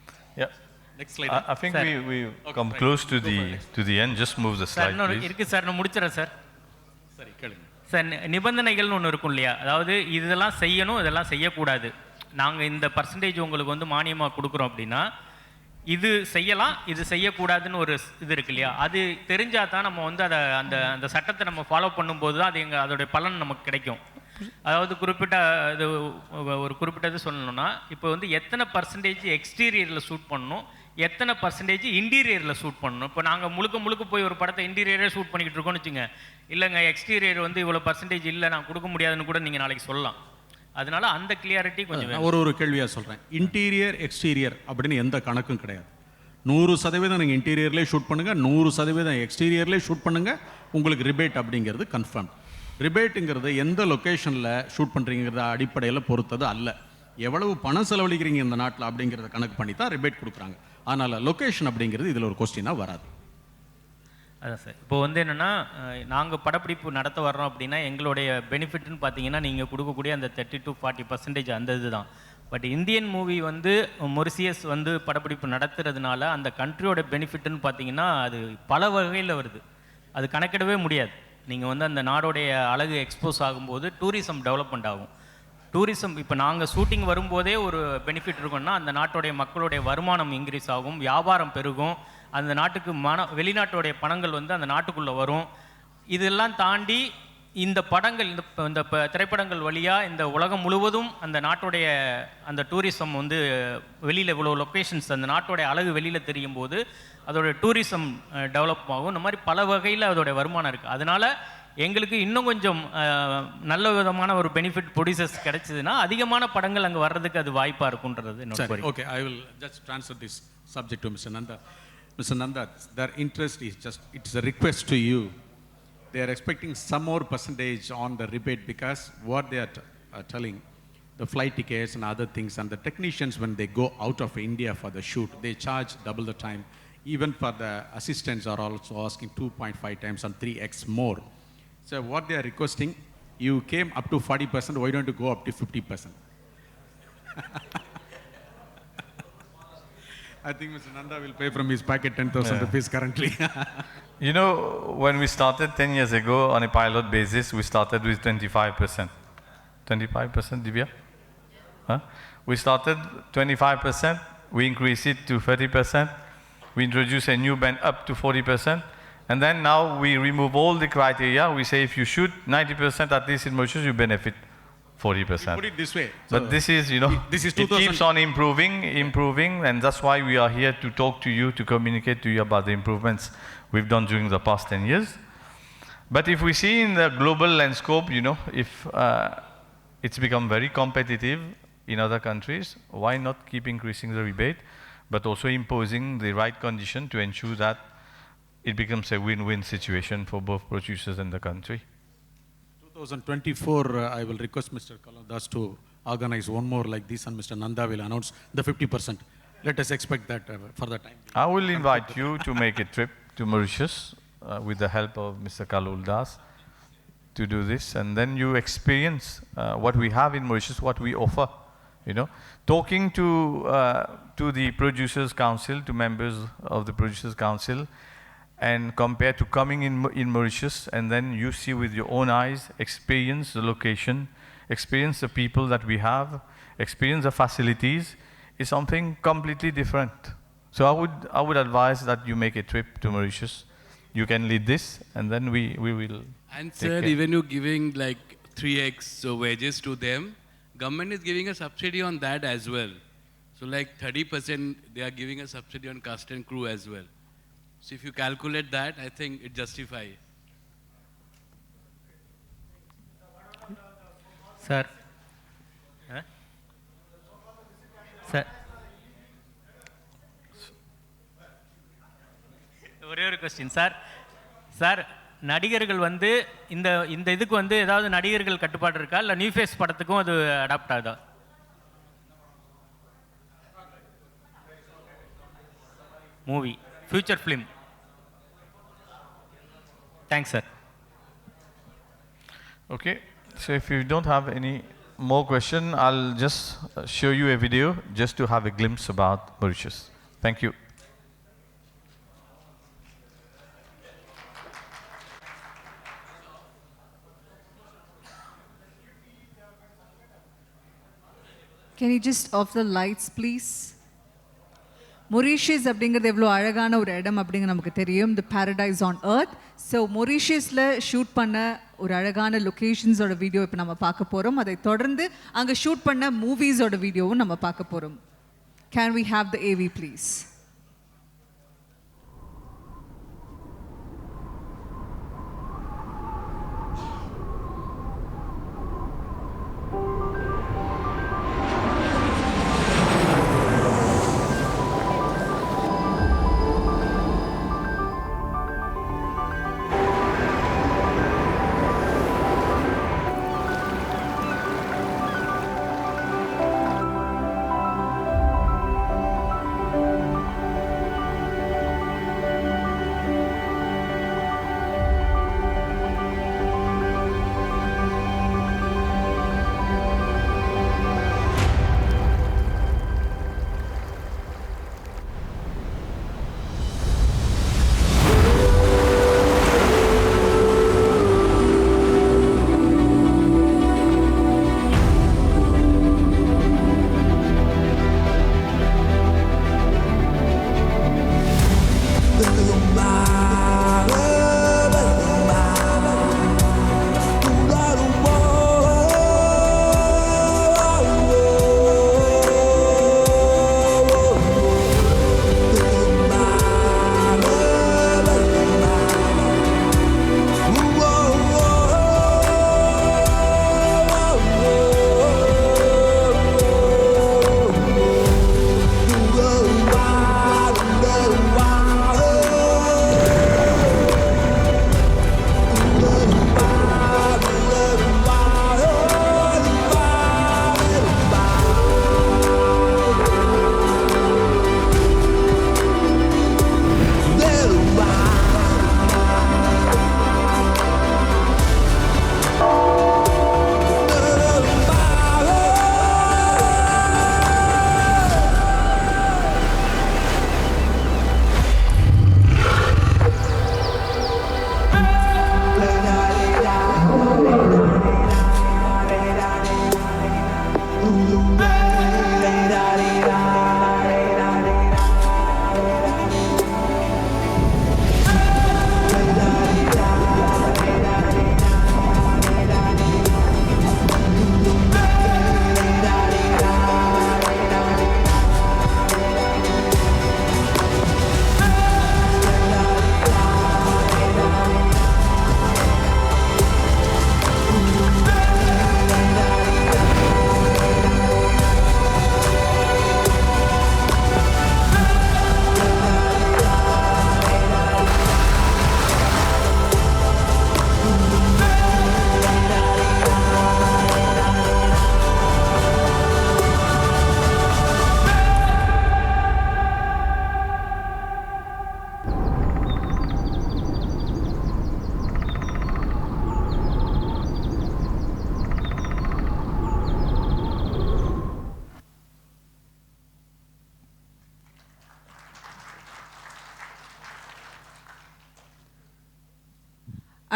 Yeah. Next slide. I think we come close to the end. Just move the slide, please. இருக்குது சார், நான் முடிச்சிடறேன் சார். சரி, கேளுங்க சார். நிபந்தனைகள்னு ஒன்று இருக்கும் இல்லையா, அதாவது இதெல்லாம் செய்யணும், இதெல்லாம் செய்யக்கூடாது. நாங்கள் இந்த பர்சன்டேஜ் உங்களுக்கு வந்து மானியமாக கொடுக்குறோம் அப்படின்னா இது செய்யலாம், இது செய்யக்கூடாதுன்னு ஒரு இது இருக்கு இல்லையா, அது தெரிஞ்சால் தான் நம்ம வந்து அதை அந்த சட்டத்தை நம்ம ஃபாலோ பண்ணும்போது தான் அது அதோடைய பலன் நமக்கு கிடைக்கும். அதாவது ஒரு குறிப்பிட்டது சொல்லணும்னா, இப்போ வந்து எத்தனை பர்சன்டேஜ் எக்ஸ்டீரியரில் ஷூட் பண்ணணும், எத்தனை பர்சன்டேஜ் இன்டீரியரில் ஷூட் பண்ணணும். இப்போ நாங்கள் முழுக்க போய் ஒரு படத்தை இன்டீரியரே ஷூட் பண்ணிக்கிட்டு இருக்கோம்னு வச்சுங்க, இல்லைங்க எக்ஸ்டீரியர் வந்து இவ்வளோ பர்சன்டேஜ் இல்லை, நான் கொடுக்க முடியாதுன்னு கூட நீங்கள் நாளைக்கு சொல்லலாம். அதனால அந்த கிளியாரிட்டி கொஞ்சம் நான் ஒரு கேள்வியாக சொல்கிறேன். இன்டீரியர் எக்ஸ்டீரியர் அப்படின்னு எந்த கணக்கும் கிடையாது. 100% நீங்கள் இன்டீரியர்லேயே ஷூட் பண்ணுங்கள், 100% எக்ஸ்டீரியர்லேயே ஷூட் பண்ணுங்கள், உங்களுக்கு ரிபேட் அப்படிங்கிறது கன்ஃபார்ம். ரிபேட்டுங்கிறது எந்த லொக்கேஷனில் ஷூட் பண்ணுறீங்கிறத அடிப்படையில் பொறுத்தது அல்ல. எவ்வளவு பணம் செலவழிக்கிறீங்க இந்த நாட்டில் அப்படிங்கிறத கணக்கு பண்ணி தான் ரிபேட் கொடுக்குறாங்க. அதனால் லொக்கேஷன் அப்படிங்கிறது இதில் ஒரு கொஸ்டினாக வராது. அதான் சார், இப்போ வந்து என்னென்னா, நாங்கள் படப்பிடிப்பு நடத்த வர்றோம் அப்படின்னா எங்களுடைய பெனிஃபிட்னு பார்த்தீங்கன்னா நீங்கள் கொடுக்கக்கூடிய அந்த 30 to 40% அந்த இது தான். பட் இந்தியன் மூவி வந்து மொரிஷியஸ் வந்து படப்பிடிப்பு நடத்துறதுனால அந்த கண்ட்ரியோட பெனிஃபிட்னு பார்த்தீங்கன்னா அது பல வகையில் வருது, அது கணக்கிடவே முடியாது. நீங்கள் வந்து அந்த நாடோடைய அழகு எக்ஸ்போஸ் ஆகும்போது டூரிசம் டெவலப்மெண்ட் ஆகும். டூரிசம் இப்போ நாங்கள் ஷூட்டிங் வரும்போதே ஒரு பெனிஃபிட் இருக்குன்னா அந்த நாட்டுடைய மக்களுடைய வருமானம் இன்க்ரீஸ் ஆகும், வியாபாரம் பெருகும், அந்த நாட்டுக்கு வெளிநாட்டுடைய பணங்கள் வந்து அந்த நாட்டுக்குள்ளே வரும். இதெல்லாம் தாண்டி இந்த படங்கள் இந்த திரைப்படங்கள் வழியாக இந்த உலகம் முழுவதும் அந்த நாட்டுடைய அந்த டூரிசம் வந்து வெளியில் இவ்வளோ லொக்கேஷன்ஸ் அந்த நாட்டுடைய அழகு வெளியில் தெரியும் போது அதோடைய டூரிசம் டெவலப் ஆகும். இந்த மாதிரி பல வகையில் அதோடைய வருமானம் இருக்குது. அதனால் எங்களுக்கு இன்னும் கொஞ்சம் நல்ல விதமான ஒரு பெனிஃபிட் ப்ரொடியூசர்ஸ் கிடைச்சதுன்னா அதிகமான படங்கள் அங்கே வர்றதுக்கு அது வாய்ப்பாக இருக்குன்றது என்னோட. Okay, I will just transfer this subject to mister Nanda. Mr. Nanda, their interest is just, it's a request to you. They are expecting some more percentage on the rebate because what they are telling, the flight tickets and other things, and the technicians when they go out of India for the shoot, they charge double the time. Even for the assistants are also asking 2.5 times and 3x more. So what they are requesting, you came up to 40%, why don't you go up to 50%? I think Mr. Nanda will pay from his pocket 10,000 rupees currently. You know, when we started 10 years ago on a pilot basis, we started with 25%. 25%, Divya? Huh? We started 25%, we increased it to 30%, we introduced a new band up to 40%, and then now we remove all the criteria. We say if you shoot 90% at least in Mauritius, you benefit 40%. Put it this way. But this is, you know, this is it keeps on improving, and that's why we are here to talk to you, to communicate to you about the improvements we've done during the past 10 years. But if we see in the global landscape, you know, if it's become very competitive in other countries, why not keep increasing the rebate, but also imposing the right condition to ensure that it becomes a win-win situation for both producers and the country. 2024, I will request Mr. Kalaudas to organize one more like this, and Mr. Nanda will announce the 50%. Let us expect that for the time. I will invite you to make a trip to Mauritius with the help of Mr. Kalaudas to do this, and then you experience what we have in Mauritius, what we offer. You know, talking to the Producers Council, to members of the Producers Council, and compare to coming in Mauritius, and then you see with your own eyes, experience the location, experience the people that we have, experience the facilities, is something completely different. So I would advise that you make a trip to Mauritius. You can lead this, and then we will. And sir, even you giving like 3x wages to them. Government is giving a subsidy on that as well. So like 30% they are giving a subsidy on cast and crew as well. So if you calculate that, I think it justifies. Sir. Sir. ஒரே ஒரு question sir. Sir, நடிகர்கள் வந்து இந்த இந்த இதுக்கு வந்து ஏதாவது நடிகர்கள் கட்டுப்பாடு இருக்கா, இல்லை நியூ ஃபேஸ் படத்துக்கும் அது அடாப்ட் ஆகுதா? Movie future film. Thanks sir. Okay, so if you don't have any more question, I'll just show you a video just to have a glimpse about Mauritius. Thank you. Can you just off the lights, please? Mauritius அப்படிங்கிறது எவ்வளோ அழகான ஒரு இடம் அப்படிங்க நமக்கு தெரியும். The paradise on earth. So மொரீஷியஸில் shoot பண்ண ஒரு அழகான லொக்கேஷன்ஸோட வீடியோ இப்போ நம்ம பார்க்க போகிறோம். அதை தொடர்ந்து அங்கே ஷூட் பண்ண மூவிஸோட வீடியோவும் நம்ம பார்க்க போகிறோம். Can we have the AV, please?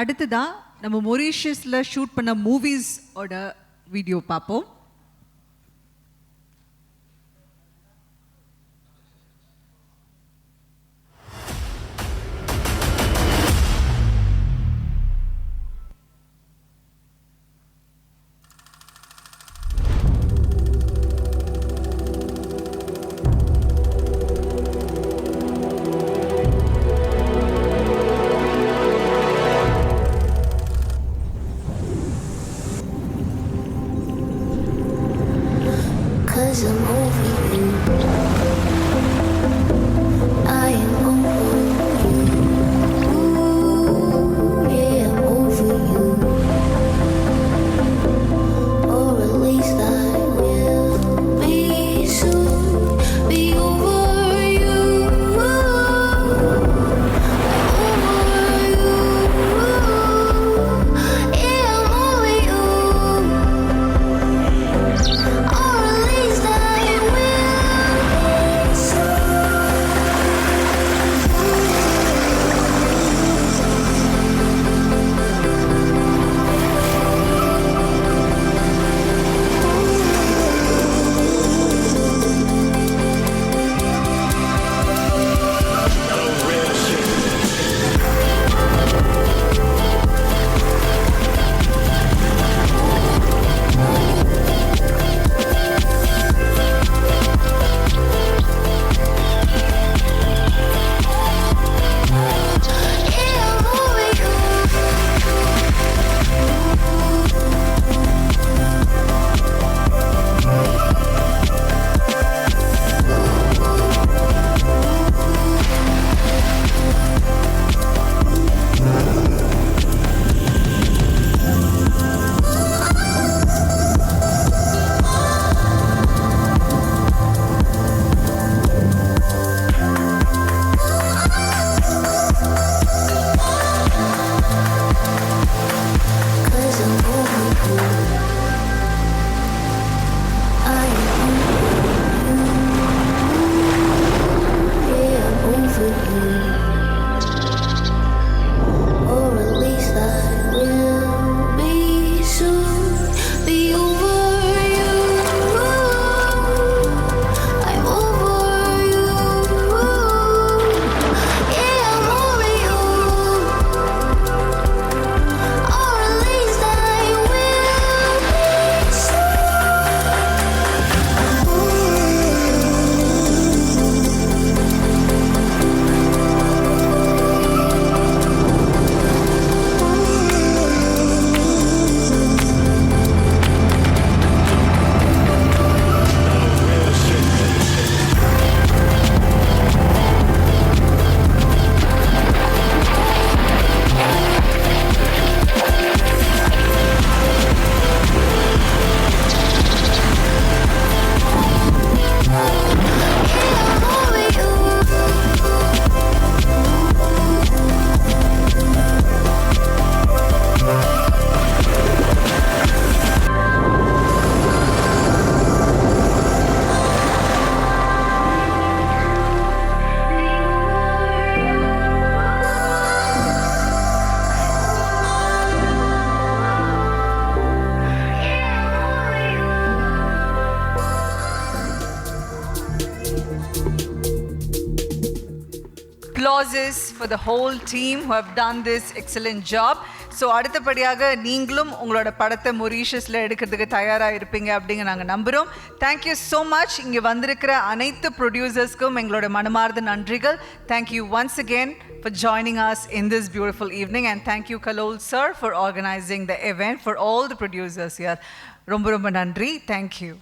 அடுத்ததா நம்ம மொரீஷியஸ்ல ஷூட் பண்ண மூவிஸ் ஓட வீடியோ பார்ப்போம். applauses for the whole team who have done this excellent job. So அடுத்தபடியாக நீங்களும் உங்களோட படத்தை மொரீஷியஸில் எடுக்கிறதுக்கு தயாராக இருப்பீங்க அப்படிங்க நாங்கள் நம்புகிறோம். Thank you so much. இங்கே வந்திருக்கிற அனைத்து ப்ரொடியூசர்ஸ்க்கும் எங்களோட மனமார்ந்த நன்றிகள். Thank you once again for joining us in this beautiful evening, and thank you Kalol sir for organizing the event, for all the producers here. ரொம்ப ரொம்ப நன்றி. Thank you.